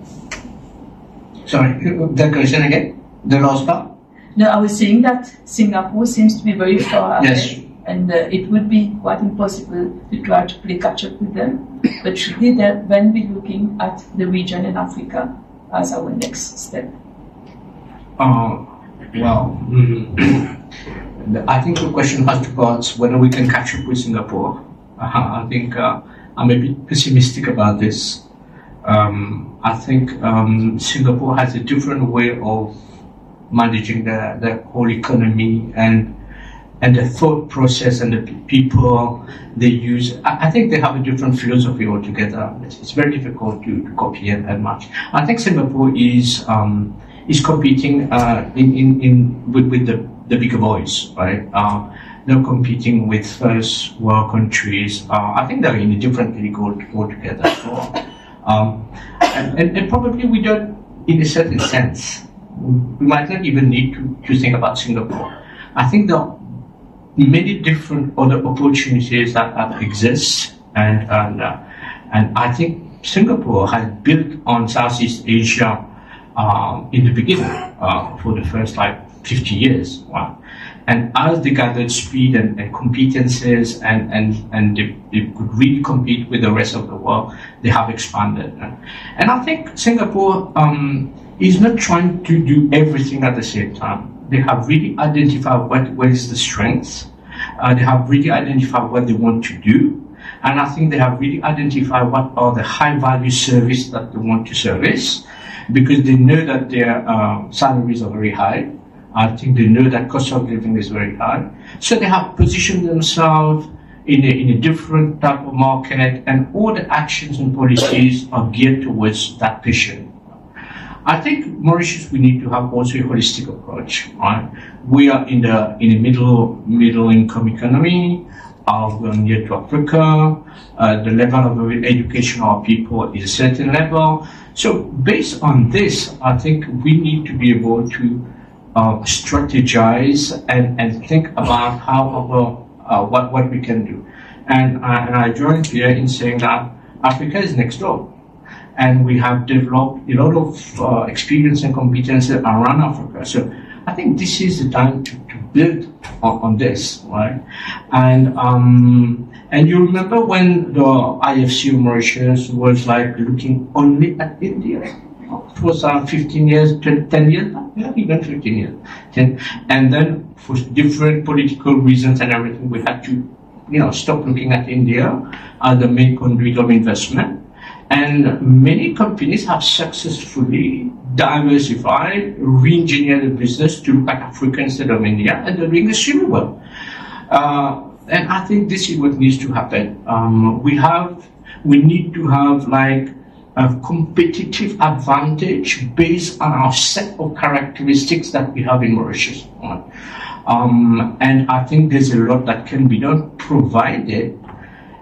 Sorry, the question again? The last part? No, I was saying that Singapore seems to be very far ahead. Yes. And it would be quite impossible to try to play catch up with them. But should we then be looking at the region in Africa as our next step? I think the question has two parts, whether we can catch up with Singapore. I think I'm a bit pessimistic about this. I think Singapore has a different way of managing the whole economy and the thought process and the people they use. I think they have a different philosophy altogether. It's very difficult to copy and match. I think Singapore is competing with the bigger boys, right? They're competing with first world countries. I think they're in a different league altogether. So, and probably we don't, in a certain sense, we might not even need to think about Singapore. I think there are many different other opportunities that exist, and I think Singapore had built on Southeast Asia in the beginning for the first 50 years. Wow. And as they gathered speed and competences and they could really compete with the rest of the world, they have expanded. And I think Singapore is not trying to do everything at the same time. They have really identified what is the strengths. They have really identified what they want to do. And I think they have really identified what are the high-value services that they want to service, because they know that their salaries are very high. I think they know that cost of living is very high. So they have positioned themselves in a different type of market, and all the actions and policies are geared towards that vision. I think Mauritius, we need to have also a holistic approach. Right? We are in the middle income economy. We are near to Africa. The level of education of our people is a certain level. So based on this, I think we need to be able to strategize and think about how what we can do. And I joined here in saying that Africa is next door. And we have developed a lot of experience and competence around Africa. So I think this is the time to build on this, right? And you remember when the IFC of Mauritius was looking only at India? It was 15 years, 10 years, yeah, even 15 years. 10. And then for different political reasons and everything, we had to, stop looking at India as the main conduit of investment. And many companies have successfully diversified, re-engineered the business to look at Africa instead of India, and they're doing extremely well. And I think this is what needs to happen. We need to have a competitive advantage based on our set of characteristics that we have in Mauritius. And I think there's a lot that can be done, provided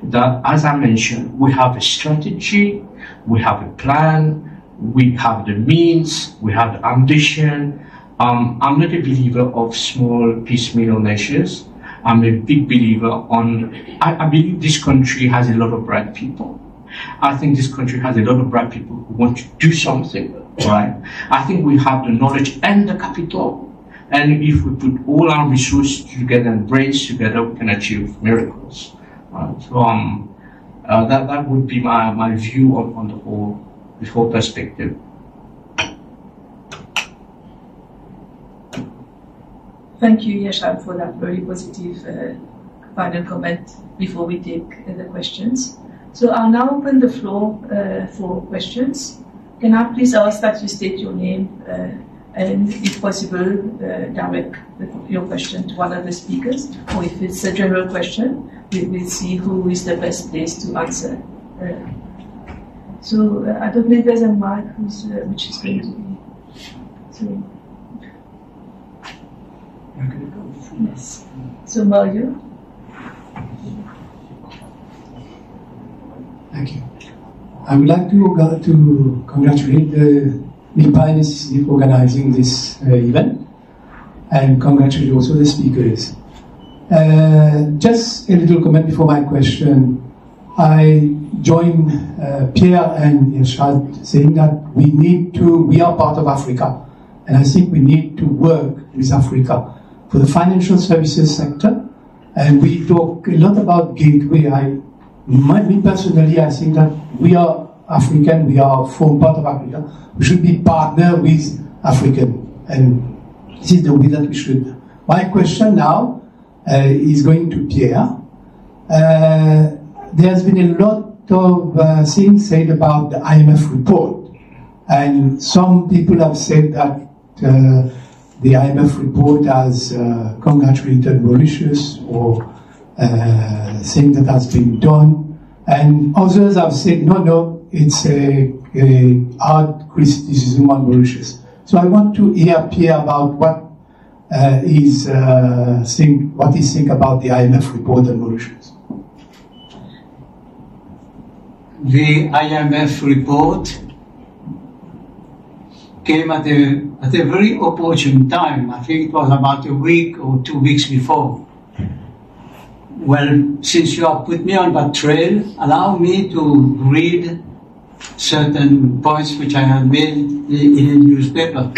that, as I mentioned, we have a strategy, we have a plan, we have the means, we have the ambition. I'm not a believer of small piecemeal measures. I'm a big believer I believe this country has a lot of bright people. I think this country has a lot of bright people who want to do something, right? I think we have the knowledge and the capital. And if we put all our resources together and brains together, we can achieve miracles. So that would be my view on the whole perspective. Thank you, Yashad, for that very positive final comment before we take the questions. So I'll now open the floor for questions. Can I please ask that you state your name and, if possible, direct your question to one of the speakers, or if it's a general question, we'll see who is the best place to answer. So I don't know if there's a mic which is going to be. So, yes. So Mario. Thank you. I would like to congratulate the MIPA Initiative for organizing this event, and congratulate also the speakers. Just a little comment before my question. I join Pierre and Irshad saying that we are part of Africa, and I think we need to work with Africa for the financial services sector. And we talk a lot about gateway. Me personally, I think that we are African, we form part of Africa. We should be partner with African, and this is the way that we should. My question now is going to Pierre. There's been a lot of things said about the IMF report, and some people have said that the IMF report has congratulated Mauritius or thing that has been done, and others have said no, it's a hard criticism on Mauritius. So I want to hear Pierre about what he think about the IMF report on Mauritius. The IMF report came at a very opportune time. I think it was about a week or 2 weeks before. Well, since you have put me on that trail, allow me to read certain points which I had made in a newspaper,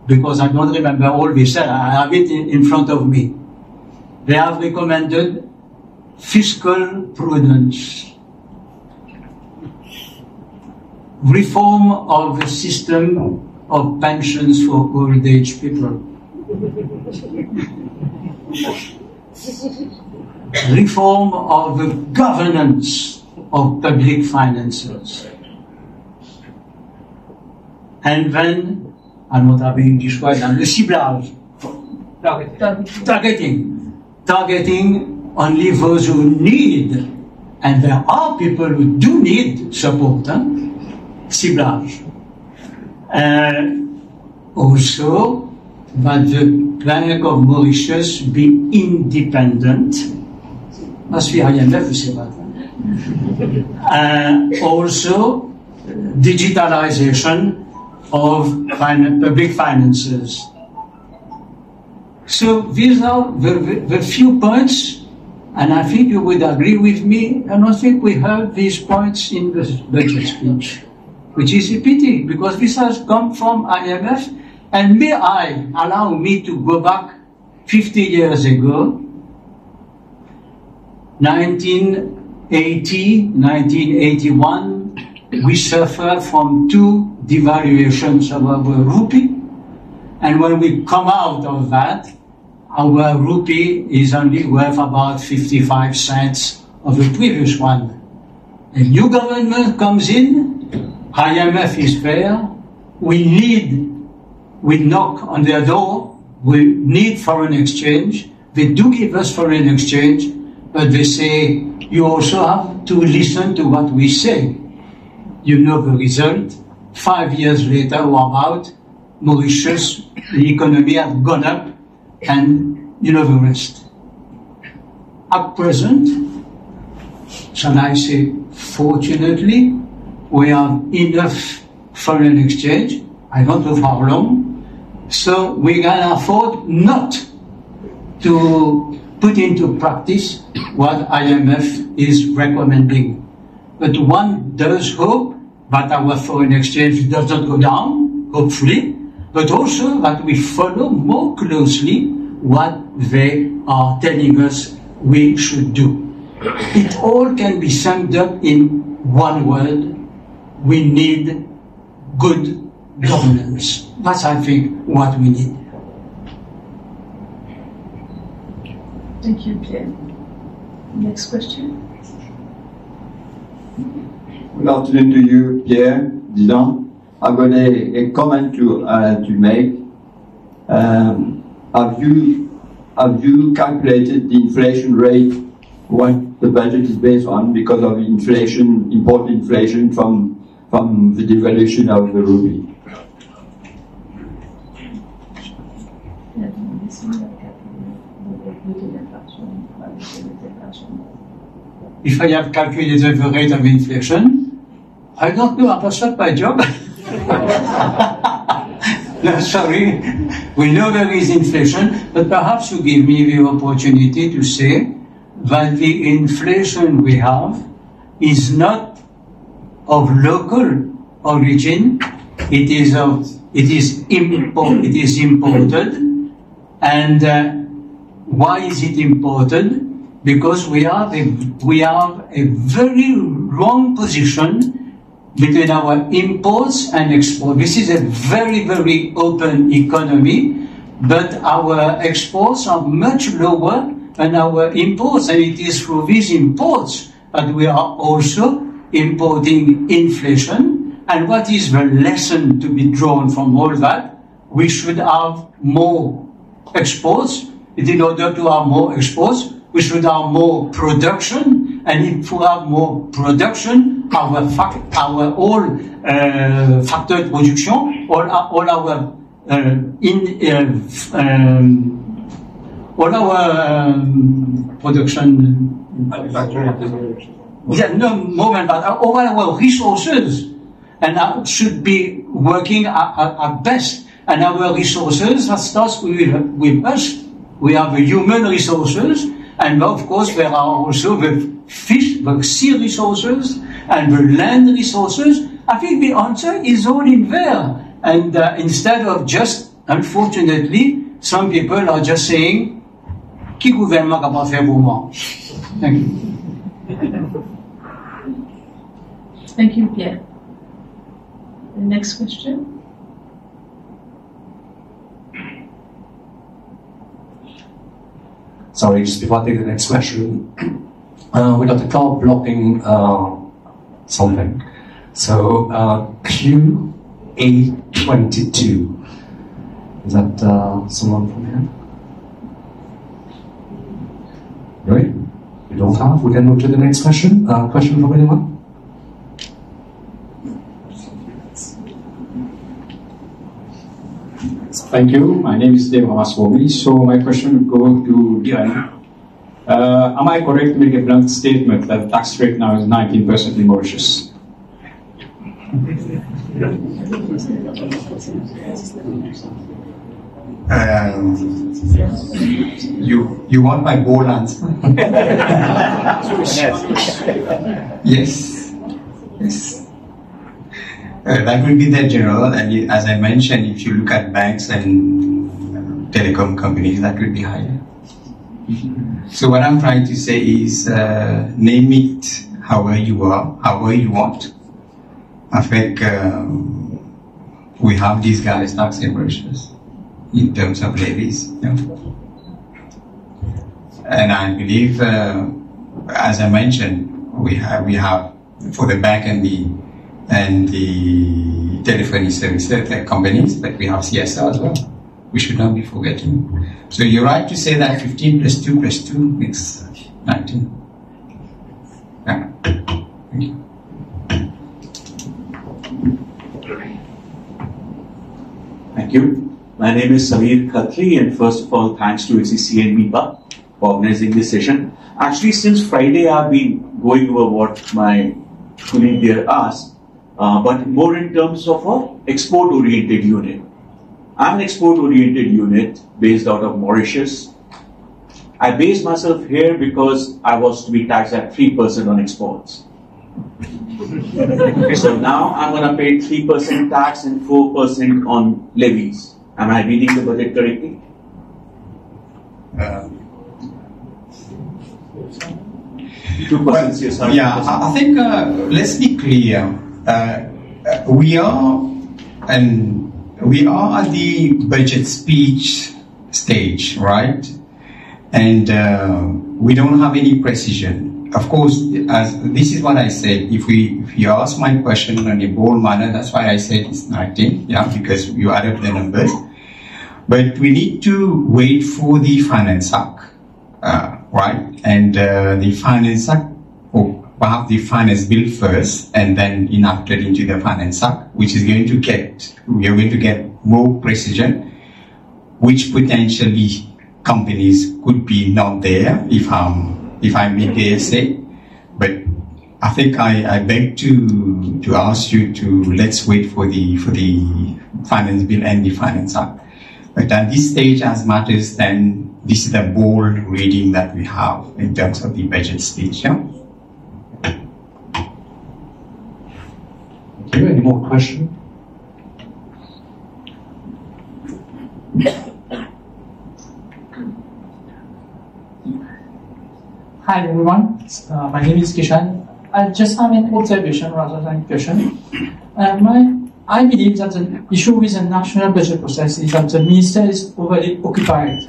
because I don't remember all we said. I have it in front of me. They have recommended fiscal prudence, reform of the system of pensions for old age people, reform of the governance of public finances, and then, I'm not having English word, le ciblage, targeting only those who need, and there are people who do need support, ciblage. Also, that the Bank of Mauritius be independent, as we IMF say that. Also, digitalization of public finances. So these are the few points, and I think you would agree with me. I don't think we heard these points in the budget speech, which is a pity, because this has come from IMF. And may I allow me to go back 50 years ago, 1980, 1981, we suffered from 2 devaluations of our rupee. And when we come out of that, our rupee is only worth about 55 cents of the previous one. A new government comes in, IMF is there, we knock on their door, we need foreign exchange, they do give us foreign exchange, but they say, you also have to listen to what we say. You know the result. 5 years later or about, Mauritius, the economy had gone up, and you know the rest. At present, shall I say, fortunately, we have enough foreign exchange, I don't know for how long, so we can afford not to put into practice what IMF is recommending. But one does hope that our foreign exchange doesn't go down, hopefully, but also that we follow more closely what they are telling us we should do. It all can be summed up in one word: we need good governance. That's, I think, what we need. Thank you, Pierre. Next question. Good afternoon to you, Pierre, Didan. I've got a comment to make. Have you calculated the inflation rate, what the budget is based on, because of inflation, import inflation from the devaluation of the rupee? If I have calculated the rate of inflation, I don't know, that's not my job. No, sorry. We know there is inflation, but perhaps you give me the opportunity to say that the inflation we have is not of local origin, it is imported. And why is it imported? Because we have a very wrong position between our imports and exports. This is a very, very open economy, but our exports are much lower than our imports, and it is through these imports that we are also importing inflation. And what is the lesson to be drawn from all that? We should have more exports. In order to have more exports, we should have more production, and if we have more production, our factor production, all our production. Yeah, no more than that. All our resources, and should be working at best. And our resources, that starts with us. We have the human resources, and of course there are also the fish the sea resources and the land resources, I think the answer is all in there. And instead of just, unfortunately, some people are just saying, qui gouvernement capable de faire pour moi? Thank you. Thank you, Pierre. The next question. Sorry, just before I take the next question, we got the call blocking something. So Q822. Is that someone from here? Right? We don't have. We can move to the next question. Question from anyone? Thank you. My name is Dev Hamaswamy. So my question would go to Diana. Am I correct to make a blunt statement that the tax rate now is 19% in Mauritius? You want my bold answer? Yes. Yes. That will be the general, and as I mentioned, if you look at banks and telecom companies, that will be higher. So what I'm trying to say is, name it however you are, however you want. I think we have these guys tax aversions in terms of levies. Yeah. And I believe, as I mentioned, we have for the bank and the telephony service companies, but we have CSR as well. We should not be forgetting. So you're right to say that 15 plus 2 plus 2 makes 19. Yeah. Thank you. Thank you. My name is Samir Khatri, and first of all, thanks to ACCA and MIPA for organizing this session. Actually, since Friday, I've been going over what my colleague there asked, but more in terms of an export-oriented unit. I'm an export-oriented unit based out of Mauritius. I based myself here because I was to be taxed at 3% on exports. So now I'm going to pay 3% tax and 4% on levies. Am I reading the budget correctly? 2% CSR. Yeah, I think let's be clear. We are at the budget speech stage, right? And we don't have any precision. Of course, as this is what I said. If you ask my question in a bold manner, that's why I said it's 19. Yeah, because you added the numbers. But we need to wait for the Finance Act, right? And the Finance Act, or perhaps the Finance Bill first, and then enacted into the Finance Act, which is going to we are going to get more precision, which potentially companies could be not there if I may dare say. But I think I beg to ask you to let's wait for the Finance Bill and the Finance Act. But at this stage, as matters, then this is the bold reading that we have in terms of the budget speech. Yeah? Thank you. Any more questions? Hi everyone, my name is Kishan. I just have an observation rather than a question. I believe that the issue with the national budget process is that the minister is overly occupied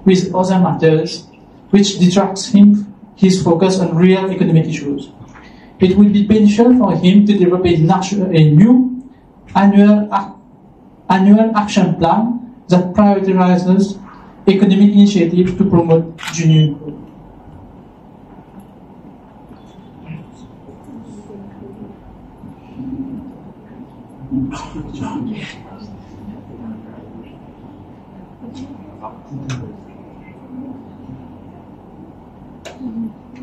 with other matters, which detracts his focus on real economic issues. It will be beneficial for him to develop a new annual action plan that prioritizes economic initiatives to promote genuine growth.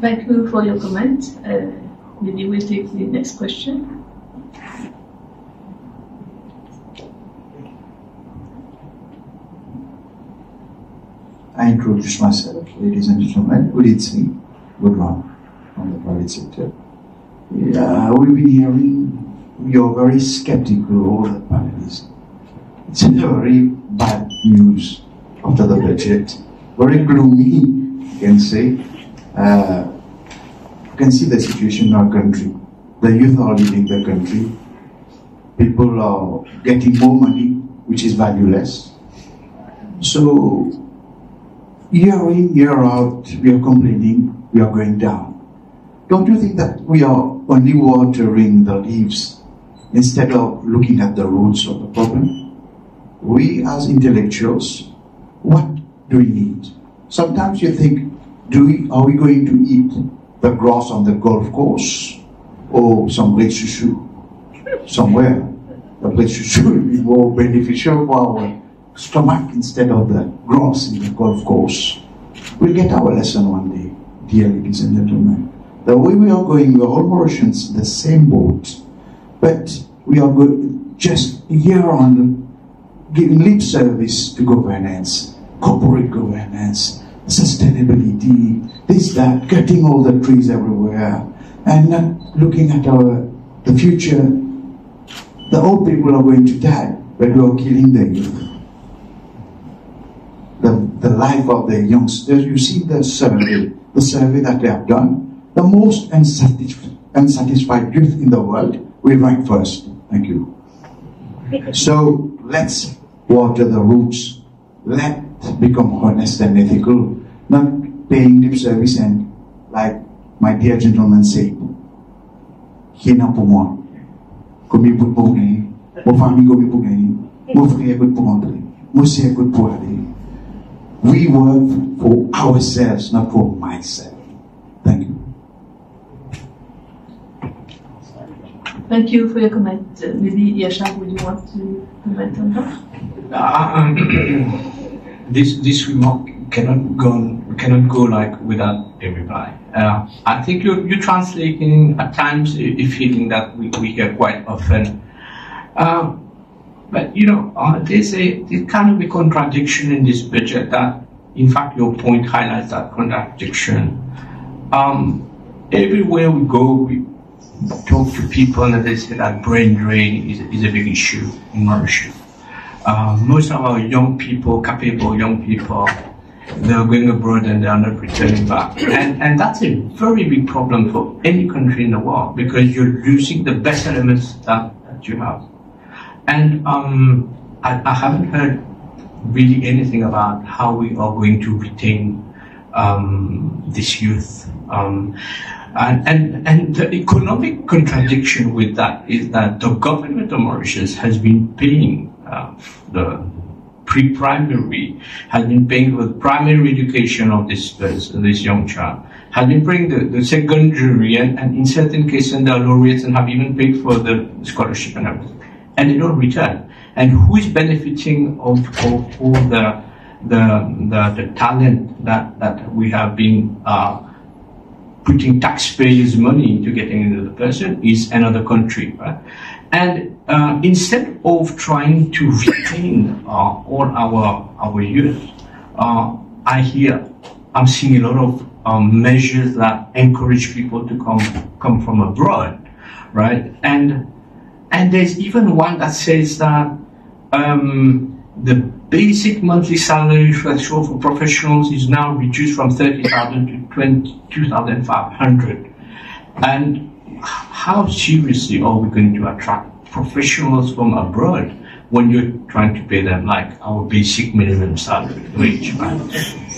Thank you for your comment. Maybe we'll take the next question. I introduce myself, ladies and gentlemen. Good evening. Good one. from the private sector. We've been hearing you're very skeptical all the panelists. It's a very bad news after the budget. Very gloomy, you can say. You can see the situation in our country. The youth are leaving the country. People are getting more money, which is valueless. So, year in, year out, we are complaining, we are going down. Don't you think that we are only watering the leaves instead of looking at the roots of the problem? We as intellectuals, what do we need? Sometimes you think, are we going to eat the grass on the golf course or some bread chouchou somewhere? The bread chouchou will be more beneficial for our stomach instead of the grass in the golf course. We'll get our lesson one day, dear ladies and gentlemen. The way we are going, we are all Mauritians in the same boat, but we are just year on giving lip service to governance, corporate governance, sustainability, this, that, cutting all the trees everywhere, and not looking at the future. The old people are going to die, but we are killing the youth. The life of the youngsters, you see the survey that they have done. The most unsatisfied youth in the world will rank first. Thank you. So let's water the roots. Let's become honest and ethical, not paying lip service and, like my dear gentleman said, Kina pour moi, comme pour pour gagner, mon famille comme pour gagner, mon frère pour rentrer, mon sœur pour aller. We work for ourselves, not for myself. Thank you. Thank you for your comment. Maybe Yashab, would you want to comment on that? This remark cannot go like without a reply. I think you're translating at times a feeling that we hear quite often. But there's kind of a contradiction in this budget that, in fact, your point highlights that contradiction. Everywhere we go, we talk to people and they say that brain drain is a big issue in Mauritius. Most of our young people, capable young people, they're going abroad and they are not returning back. And that's a very big problem for any country in the world because you're losing the best elements that you have. And I haven't heard really anything about how we are going to retain this youth. And the economic contradiction with that is that the government of Mauritius has been paying the pre-primary, has been paying for the primary education of this young child, has been paying the secondary, and in certain cases they are laureates and have even paid for the scholarship and everything. And they don't return. And who is benefiting of all the talent that we have been putting taxpayers' money into getting into the person is another country, right? And instead of trying to retain all our youth, I'm seeing a lot of measures that encourage people to come from abroad, right? And there's even one that says that the basic monthly salary threshold for professionals is now reduced from 30,000 to 22,500. And how seriously are we going to attract professionals from abroad when you're trying to pay them like our basic minimum salary wage, right?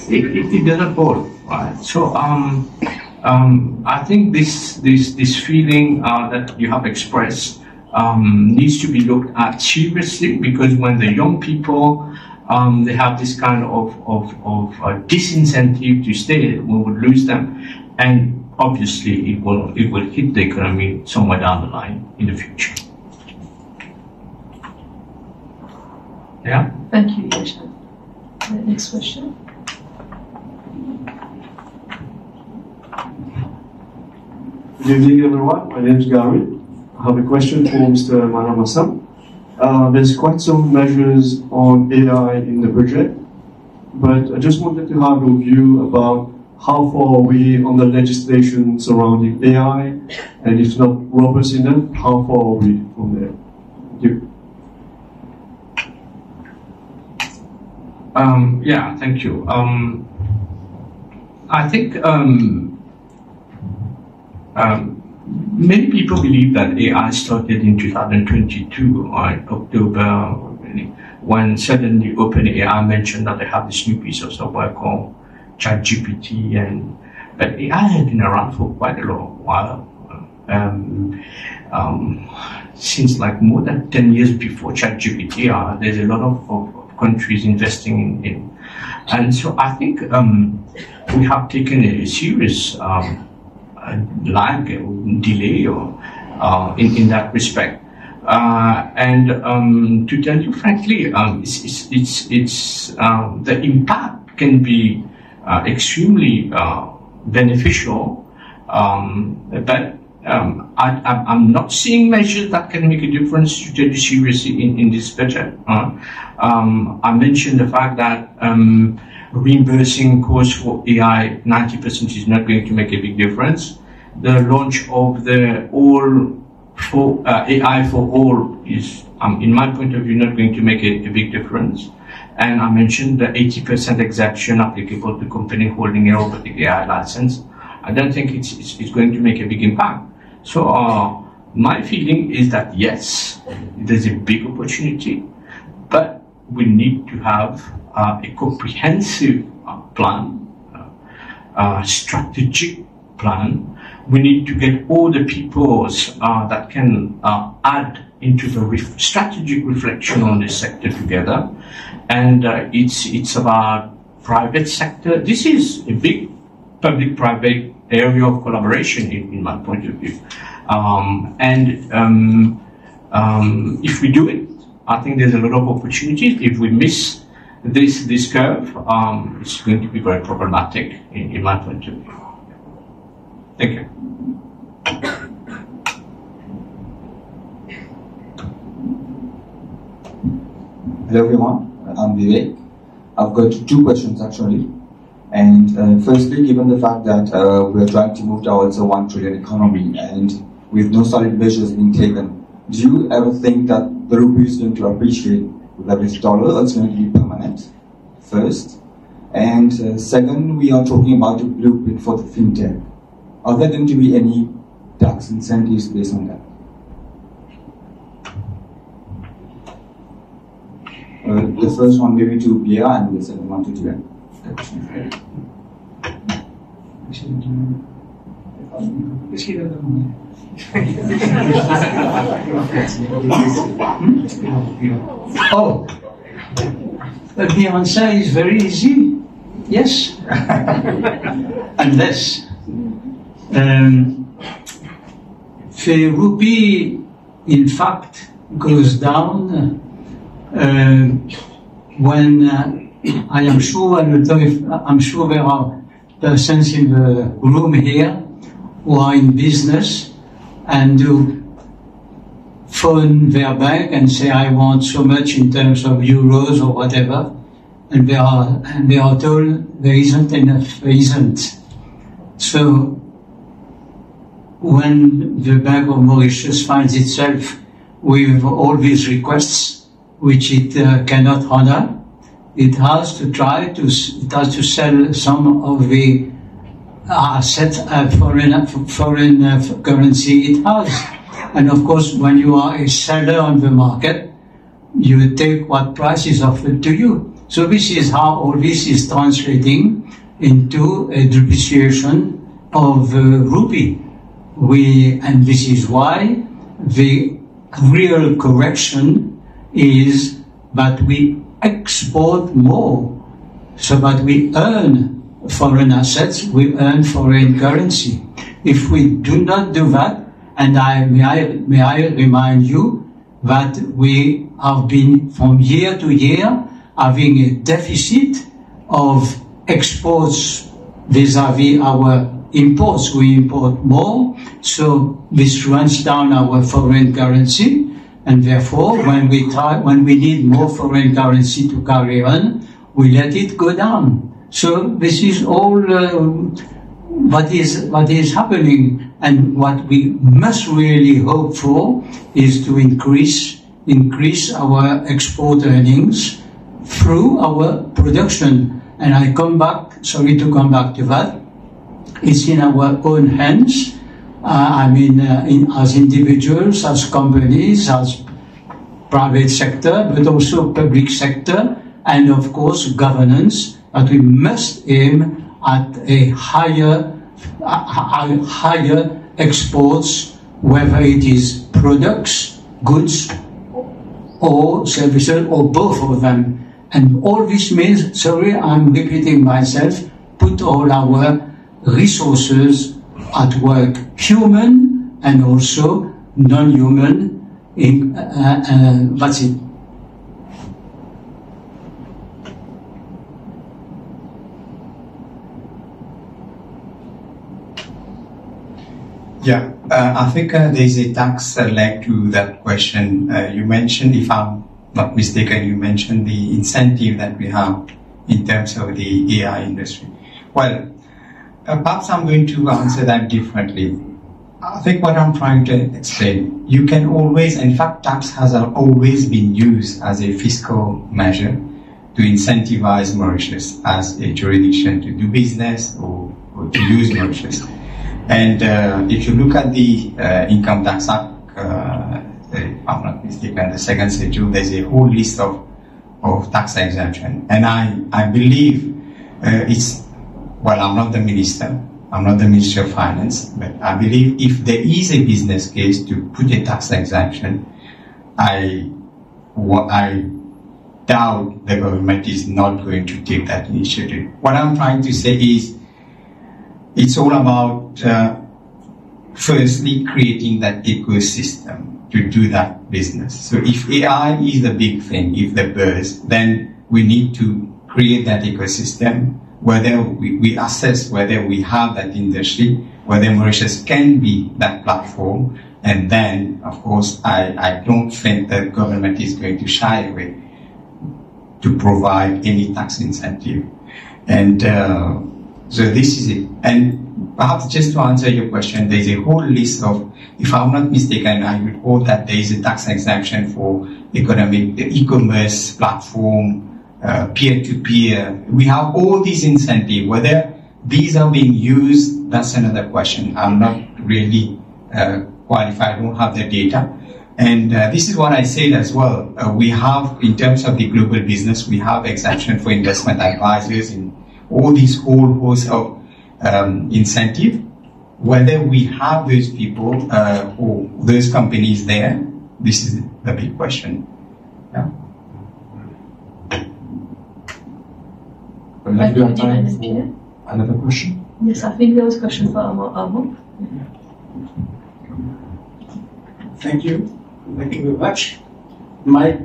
It doesn't hold, right? So I think this feeling that you have expressed needs to be looked at seriously, because when the young people they have this kind of disincentive to stay, we would lose them, and obviously it will hit the economy somewhere down the line in the future. Yeah. Thank you, Yasha. Next question. Good evening, everyone. My name is Gary. I have a question for Mr. Manamasa. There's quite some measures on AI in the budget, but I just wanted to have your view about how far are we on the legislation surrounding AI? And if not robust enough, how far are we from there? Thank you. Yeah, thank you. I think many people believe that AI started in 2022 or in October, when suddenly OpenAI mentioned that they have this new piece of software called ChatGPT, but AI has been around for quite a long while. Since like more than 10 years before ChatGPT, there's a lot of countries investing in. And so I think we have taken a serious lag, delay in that respect. And to tell you frankly, the impact can be extremely beneficial, but I'm not seeing measures that can make a difference, to tell you seriously, in this budget. I mentioned the fact that reimbursing costs for AI 90% is not going to make a big difference. The launch of the AI for all is, in my point of view, not going to make a big difference. And I mentioned the 80% exemption applicable to company holding a robotic AI license. I don't think it's going to make a big impact. So my feeling is that yes, there's a big opportunity, but we need to have a comprehensive plan, strategic plan. We need to get all the people that can add into the strategic reflection on this sector together. And it's about private sector. This is a big public-private area of collaboration in my point of view. If we do it, I think there's a lot of opportunities. If we miss this curve, it's going to be very problematic in my point of view. Thank you. Hello everyone, I'm Vivek. I've got two questions actually. And firstly, given the fact that we're trying to move towards a 1 trillion economy and with no solid measures being taken, do you ever think that the rupee is going to appreciate with every dollar, or it's going to be permanent? First. And second, we are talking about a blueprint for the fintech. Are there going to be any tax incentives based on that? The first one maybe to Pierre and the second one to Julian. Oh, the answer is very easy. Yes. Unless the rupee, in fact, goes down when I am sure, I'm sure there are persons in the room here who are in business and do phone their bank and say, I want so much in terms of euros or whatever, and they are told there isn't enough. There isn't. So when the Bank of Mauritius finds itself with all these requests, which it cannot honor, it has to try to sell some of the assets, foreign currency it has. And of course, when you are a seller on the market, you take what price is offered to you. So this is how all this is translating into a depreciation of the rupee. And this is why the real correction is that we export more, so that we earn foreign assets, we earn foreign currency. If we do not do that, and may I remind you that we have been from year to year having a deficit of exports vis-à-vis our imports. We import more, so this runs down our foreign currency. And therefore, when we need more foreign currency to carry on, we let it go down. So this is all what is happening, and what we must really hope for is to increase our export earnings through our production. And sorry to come back to that. It's in our own hands. As individuals, as companies, as private sector, but also public sector, and of course governance, that we must aim at a higher exports, whether it is products, goods, or services, or both of them. And all this means, sorry, I'm repeating myself, put all our resources at work, human and also non-human. That's it. Yeah, I think there's a tax leg to that question. You mentioned, if I'm not mistaken, you mentioned the incentive that we have in terms of the AI industry. Well, perhaps I'm going to answer that differently. I think what I'm trying to explain, you can always, in fact, tax has always been used as a fiscal measure to incentivize Mauritius as a jurisdiction to do business or to use Mauritius. And if you look at the Income Tax Act, if I'm not mistaken, the second schedule, there's a whole list of tax exemption. And I believe well, I'm not the minister, I'm not the Minister of Finance, but I believe if there is a business case to put a tax exemption, I doubt the government is not going to take that initiative. What I'm trying to say is, it's all about firstly creating that ecosystem to do that business. So if AI is the big thing, if the buzz, then we need to create that ecosystem, whether we assess whether we have that industry, whether Mauritius can be that platform, and then, of course, I don't think the government is going to shy away to provide any tax incentive. And so this is it. And perhaps just to answer your question, there's a whole list of, if I'm not mistaken, I would hold that there is a tax exemption for e-commerce platform, peer-to-peer. We have all these incentives. Whether these are being used, that's another question. I'm not really qualified, I don't have the data. And this is what I said as well. We have, in terms of the global business, we have exemption for investment advisors in all these whole host of incentive. Whether we have those people or those companies there, this is the big question. Yeah. Would like to have time for another question? Yes, I think there was a question for Amo. Thank you. Thank you very much. My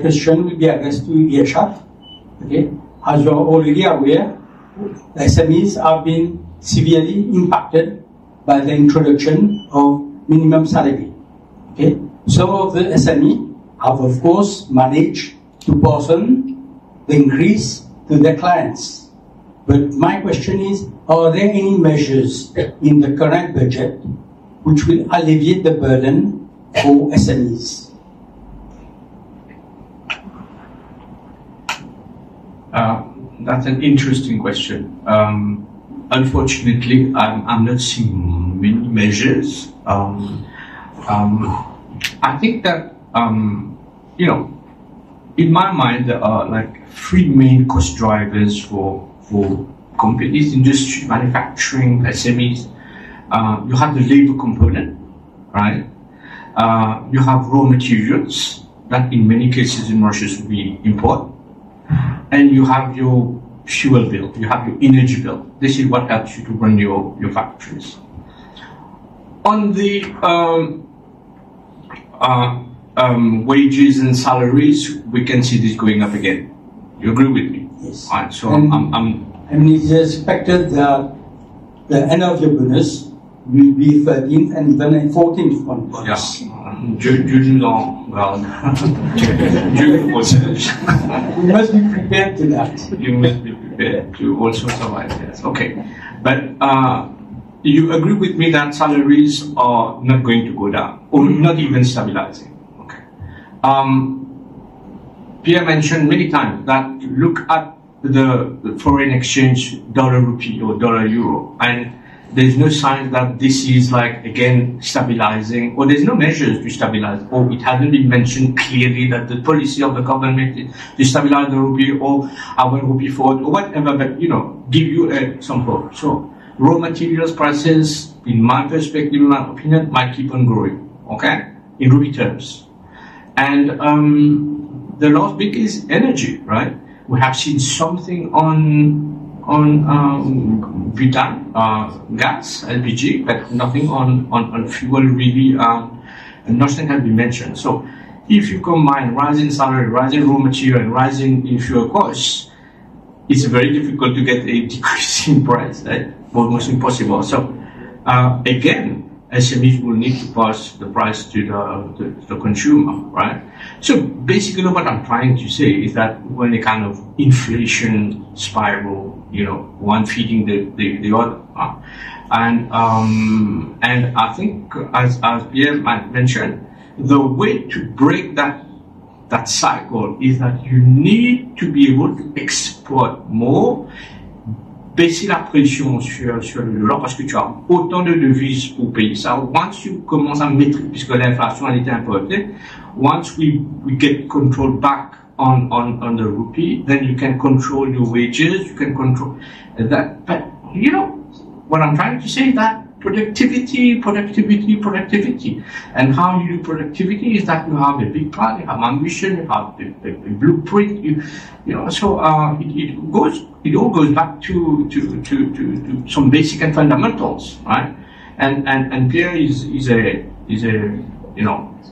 question will be addressed to Irshad. Okay. As you are already aware, SMEs have been severely impacted by the introduction of minimum salary. Okay. Some of the SME have, of course, managed to pass on the increase to their clients. But my question is, are there any measures in the current budget which will alleviate the burden for SMEs? That's an interesting question. Unfortunately, I'm not seeing many measures. I think that, in my mind, there are like three main cost drivers for companies, industry, manufacturing, SMEs. You have the labor component, right? You have raw materials that in many cases in Mauritius we import. And you have your fuel bill, you have your energy bill. This is what helps you to run your factories. On the wages and salaries, we can see this going up again. You agree with me? Yes. Right, so and it is expected that the end of your bonus will be 13th and even a 14th one bonus. Yeah. Dieu nous en garde. Dieu nous protège. We must be prepared to that. You must be prepared to also survive this. Okay. But you agree with me that salaries are not going to go down, or not even stabilizing. Okay. Pierre mentioned many times that look at the foreign exchange dollar rupee or dollar euro, and there's no sign that this is like again stabilizing, or there's no measures to stabilize, or it hasn't been mentioned clearly that the policy of the government is to stabilize the rupee or our rupee forward or whatever, but give you some hope. So raw materials prices, in my perspective, in my opinion, might keep on growing, okay, in rupee terms. And the last big is energy, right? We have seen something on butane, gas, LPG, but nothing on fuel really, and nothing has been mentioned. So if you combine rising salary, rising raw material, and rising fuel costs, it's very difficult to get a decrease in price, right? Almost impossible. So again, SMEs will need to pass the price to the consumer, right? So basically what I'm trying to say is that when a kind of inflation spiral, one feeding the other. And I think as Pierre mentioned, the way to break that cycle is that you need to be able to export more, baisser la pression sur le dollar parce que tu as autant de devises pour payer ça. Once you commence à maîtriser, puisque l'inflation elle était importante, once we get control back on the rupee, then you can control your wages, you can control that. But what I'm trying to say is that productivity, and how you do productivity is that you have a big plan, you have ambition, you have a blueprint, so it all goes back to some basic and fundamentals, right? And Pierre is a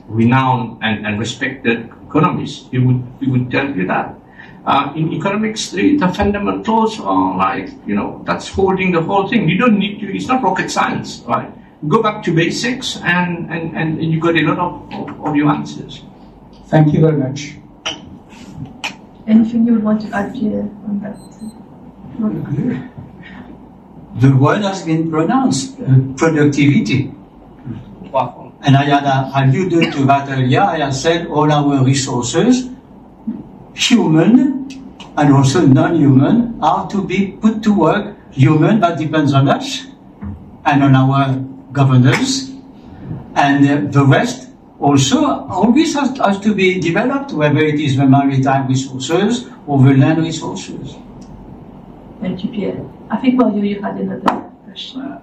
renowned and respected economist. He would tell you that in economics the fundamentals are like that's holding the whole thing. You don't need to. It's not rocket science, right? Go back to basics and you got a lot of your answers. Thank you very much. Anything you would want to add, Pierre, on that? The word has been pronounced, productivity. And I had alluded to that earlier. I had said all our resources, human and also non-human, are to be put to work. Human, that depends on us and on our governors. And the rest also always has to be developed, whether it is the maritime resources or the land resources. Thank you, Pierre. I think, you had another question.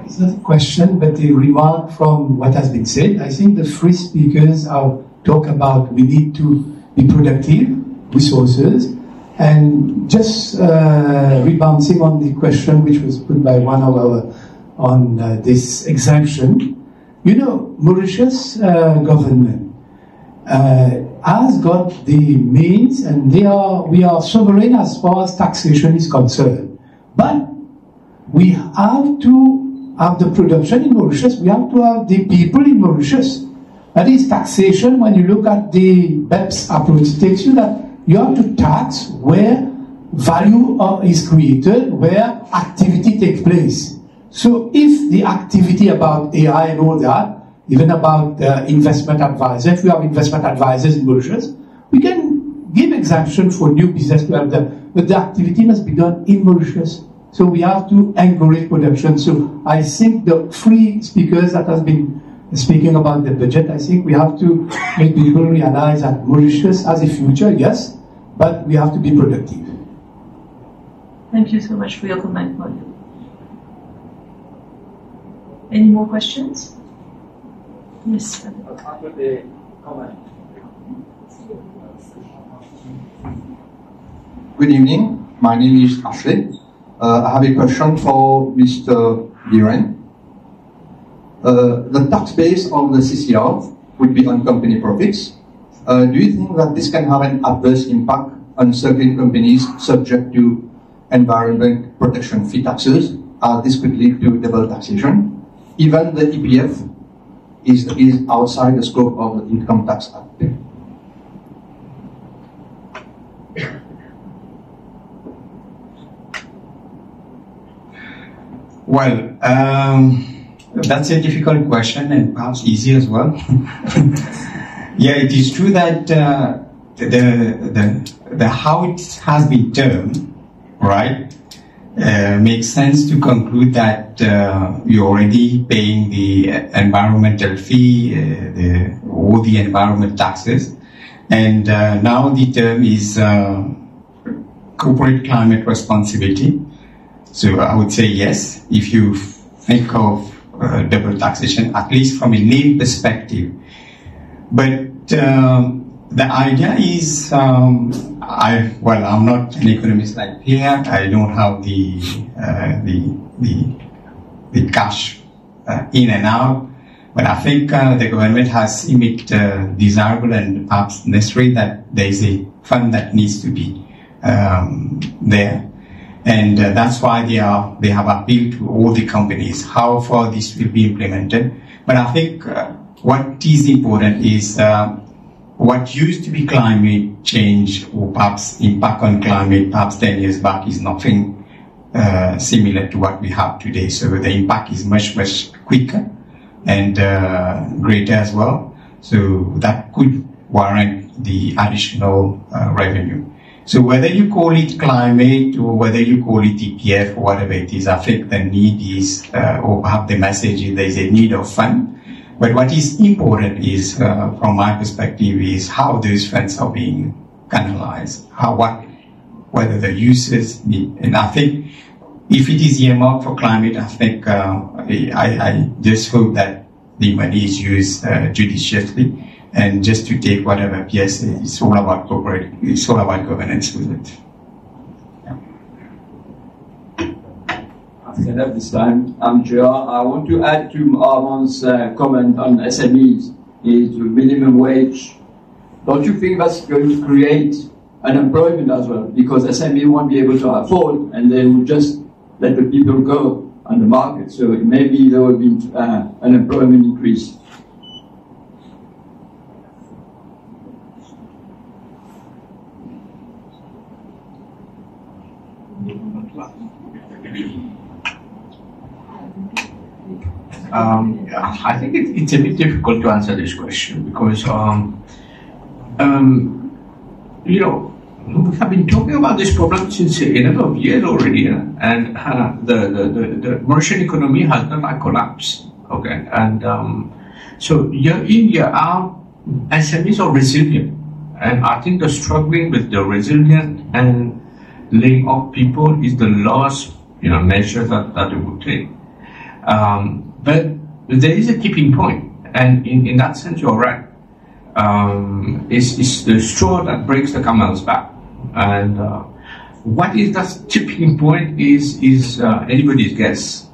It's not a question, but a remark from what has been said. I think the three speakers talk about we need to be productive, resources, and just rebouncing on the question which was put by one of our on this exemption. Mauritius government has got the means, and we are sovereign as far as taxation is concerned. But we have to have the production in Mauritius, we have to have the people in Mauritius. That is taxation. When you look at the BEPS approach, it takes you that you have to tax where value is created, where activity takes place. So if the activity about AI and all that, even about investment advisors, if we have investment advisors in Mauritius, we can give exemption for new business to have them, but the activity must be done in Mauritius. So we have to encourage production. So I think the three speakers that have been speaking about the budget, I think we have to make people realize that Mauritius has a future, yes, but we have to be productive. Thank you so much for your comment, Paul. Any more questions? Yes. Good evening. My name is Ashley. I have a question for Mr. Biren. The tax base of the CCR would be on company profits. Do you think that this can have an adverse impact on certain companies subject to environment protection fee taxes this could lead to double taxation. Even the EPF is outside the scope of the Income Tax Act. Well, that's a difficult question and perhaps easy as well. Yeah, it is true that the how it has been termed, right, makes sense to conclude that you're already paying the environmental fee, all the environment taxes, and now the term is corporate climate responsibility. So I would say yes, if you think of double taxation, at least from a name perspective. But the idea is, I'm not an economist like Pierre. I don't have the cash in and out. But I think the government has seen it desirable and perhaps necessary that there is a fund that needs to be there. And that's why they have appealed to all the companies how far this will be implemented. But I think what is important is what used to be climate change or perhaps impact on climate perhaps 10 years back is nothing similar to what we have today. So the impact is much, much quicker and greater as well. So that could warrant the additional revenue. So whether you call it climate or whether you call it EPF or whatever it is, I think the need is, or perhaps the message is there is a need of fund. But what is important is, from my perspective, is how those funds are being canalized, whether the uses need. And I think if it is earmarked for climate, I think I just hope that the money is used judiciously. And just to take whatever Pierre said, it's all about corporate, it's all about governance with it. After that, this time, Chair, I want to add to Armand's comment on SMEs, is minimum wage. Don't you think that's going to create unemployment as well? Because SME won't be able to afford, and they will just let the people go on the market. So maybe there will be unemployment increase. I think it's a bit difficult to answer this question because, we have been talking about this problem since a number of years already, and the merchant economy has not collapsed. Okay, and so year in, year out, SMEs are resilient, and I think the struggling with the resilient and laying off people is the last measure that they would take. But there is a tipping point, and in that sense, you're right. It's the straw that breaks the camel's back. And what is that tipping point is anybody's guess.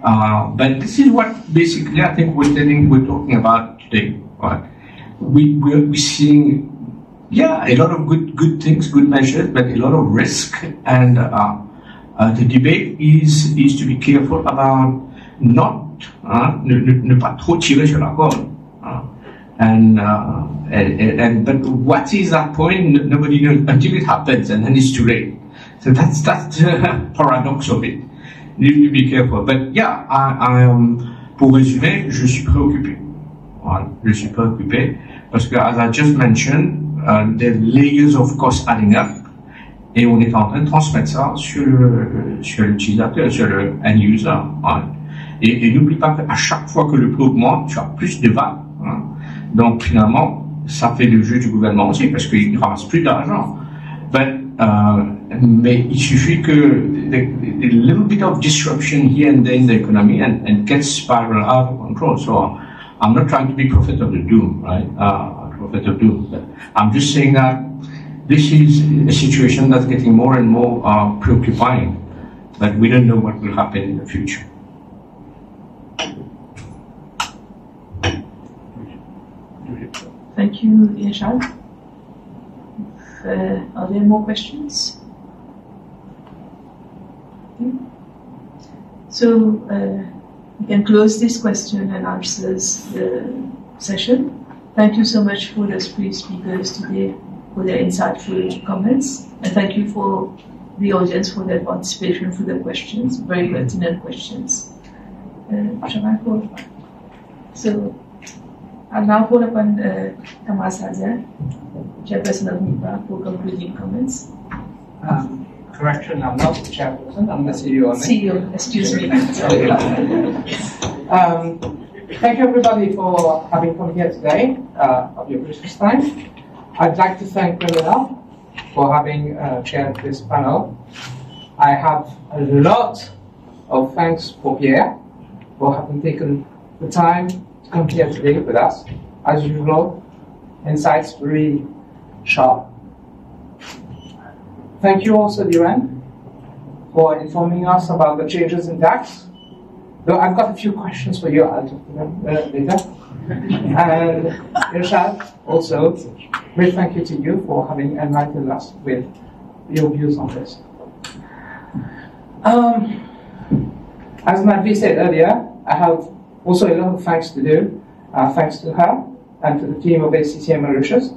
But this is what basically I think we're talking about today. Right? We're seeing, a lot of good things, good measures, but a lot of risk. And the debate is to be careful about not ne pas trop tirer sur la corde. But what is that point? Nobody knows until it happens, and then it's too late. So that's the paradox of it. You need to be careful. But pour résumer, je suis préoccupé. Voilà, je suis préoccupé parce que, as I just mentioned, the layers of cost adding up, et on est en train de transmettre ça sur l'utilisateur, sur le end user. Voilà. Et n'oublie pas qu'à chaque fois que le prix augmente, tu as plus de VAT. Hein. Donc finalement, ça fait le jeu du gouvernement aussi, parce qu'il ne ramasse plus d'argent. Mais il suffit que a little bit of disruption here and there in the economy and gets spiral out of control. So I'm not trying to be prophet of the doom, right? Prophet of doom. But I'm just saying that this is a situation that's getting more and more preoccupying, but we don't know what will happen in the future. Thank you, Irshad. Are there more questions? So we can close this question and answers session. Thank you so much for the three speakers today for their insightful comments, and thank you for the audience for their participation, for the questions, very pertinent questions. So I'll now call upon Partager, Chairperson of MIPA, for concluding comments. Correction, I'm not the chairperson, I'm the CEO. CEO, excuse me. Thank you everybody for having come here today, of your precious time. I'd like to thank Brenda for having chaired this panel. I have a lot of thanks for Pierre for having taken the time to come here today with us. As usual, insights very sharp. Thank you also, Diran, for informing us about the changes in tax. Though I've got a few questions for you, I'll talk to them later. And Irshad, also, great thank you to you for having enlightened us with your views on this. As Madvi said earlier, I have also a lot of thanks to do. Thanks to her and to the team of ACCA Mauritius.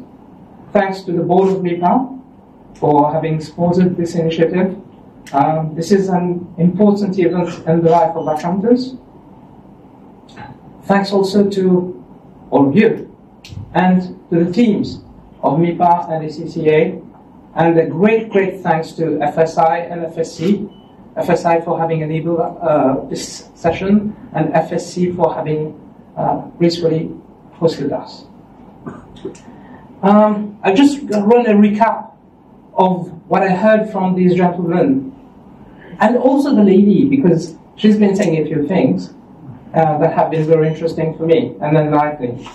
Thanks to the board of MIPA for having supported this initiative. This is an important event in the life of accountants. Thanks also to all of you and to the teams of MIPA and ACCA, and a great thanks to FSI and FSC. FSI for having enabled this session, and FSC for having gracefully hosted us. I'll just run a recap of what I heard from these gentlemen, and also the lady, because she's been saying a few things that have been very interesting for me and enlightening.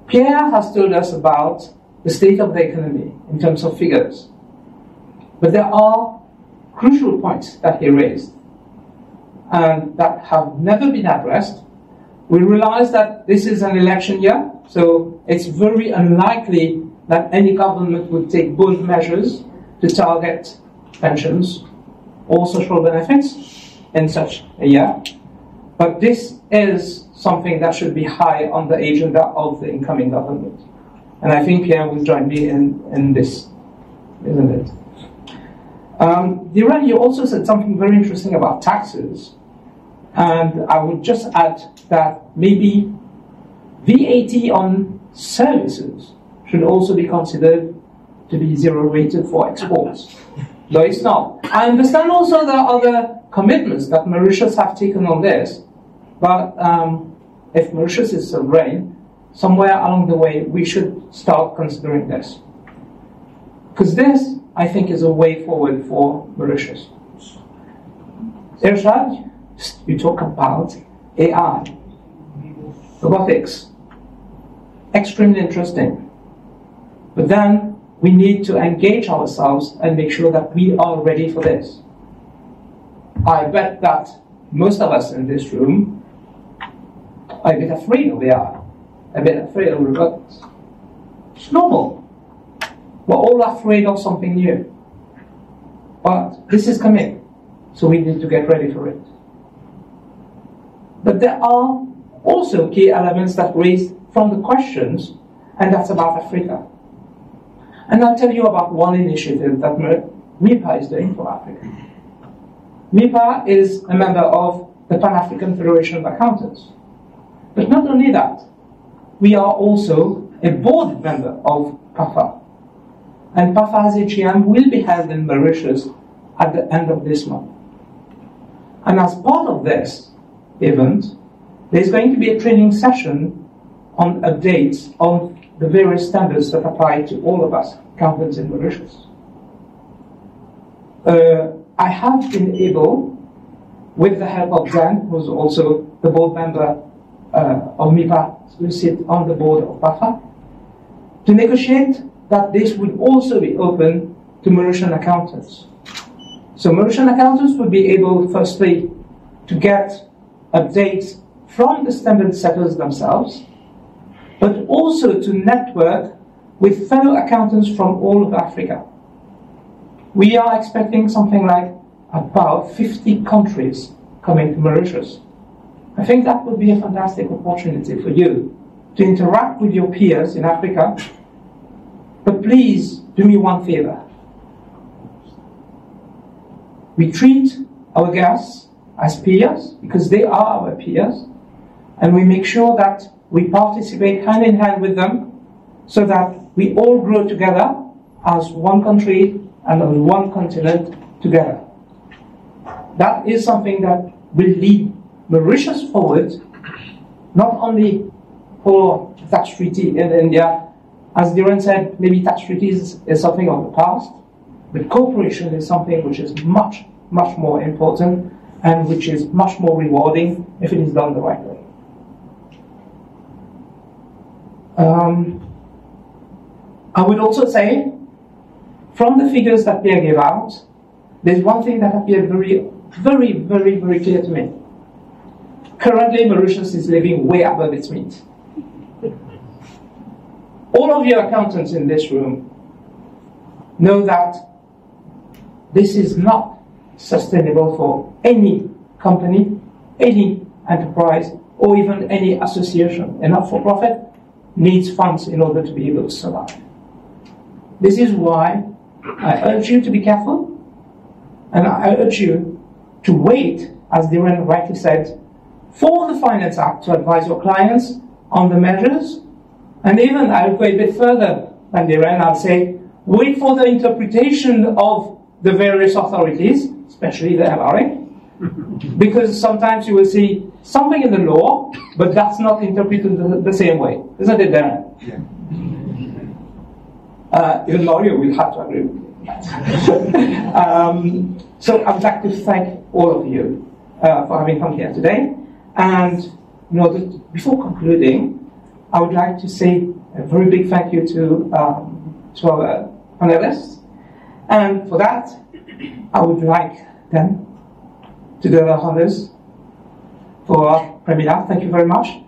Pierre has told us about the state of the economy in terms of figures, but there are crucial points that he raised and that have never been addressed. We realize that this is an election year, so it's very unlikely that any government would take bold measures to target pensions or social benefits in such a year. But this is something that should be high on the agenda of the incoming government. And I think Pierre will join me in this, isn't it? Diran, you also said something very interesting about taxes. And I would just add that maybe VAT on services should also be considered to be zero rated for exports. Though it's not. I understand also there are other commitments that Mauritius have taken on this, but if Mauritius is sovereign, somewhere along the way we should start considering this. Because this, I think, is a way forward for Mauritius. Irshad, you talk about AI, robotics, extremely interesting. But then we need to engage ourselves and make sure that we are ready for this. I bet that most of us in this room are a bit afraid of AI, a bit afraid of robotics. It's normal. We're all afraid of something new. But this is coming, so we need to get ready for it. But there are also key elements that raised from the questions, and that's about Africa. And I'll tell you about one initiative that MIPA is doing for Africa. MIPA is a member of the Pan-African Federation of Accountants. But not only that, we are also a board member of PAFA. And PAFA's AGM will be held in Mauritius at the end of this month. And as part of this event, there's going to be a training session on updates on the various standards that apply to all of us, accountants in Mauritius. I have been able, with the help of Dan, who's also the board member of MIPA, who sit on the board of PAFA, to negotiate that this would also be open to Mauritian accountants. So Mauritian accountants would be able, firstly, to get updates from the standard setters themselves, but also to network with fellow accountants from all of Africa. We are expecting something like about 50 countries coming to Mauritius. I think that would be a fantastic opportunity for you to interact with your peers in Africa. But please do me one favor. We treat our guests as peers because they are our peers, and we make sure that we participate hand in hand with them so that we all grow together as one country and as one continent together. That is something that will lead Mauritius forward, not only for tax treaty in India. As Dhiren said, maybe tax treaties is something of the past, but cooperation is something which is much, much more important and which is much more rewarding if it is done the right way. I would also say, from the figures that Pierre gave out, there's one thing that appeared very, very, very, very clear to me. Currently, Mauritius is living way above its means. All of your accountants in this room know that this is not sustainable for any company, any enterprise, or even any association. A not-for-profit needs funds in order to be able to survive. This is why I urge you to be careful, and I urge you to wait, as Dhiren rightly said, for the Finance Act to advise your clients on the measures. And even I'll go a bit further than Dhiren, I'll say, wait for the interpretation of the various authorities, especially the MRA, because sometimes you will see something in the law, but that's not interpreted the same way. Isn't it, Dhiren? Yeah. Even Mario will have to agree with that. So I would like to thank all of you for having come here today. And before concluding, I would like to say a very big thank you to our panelists. And for that, I would like them to do the honors for Premila. Thank you very much.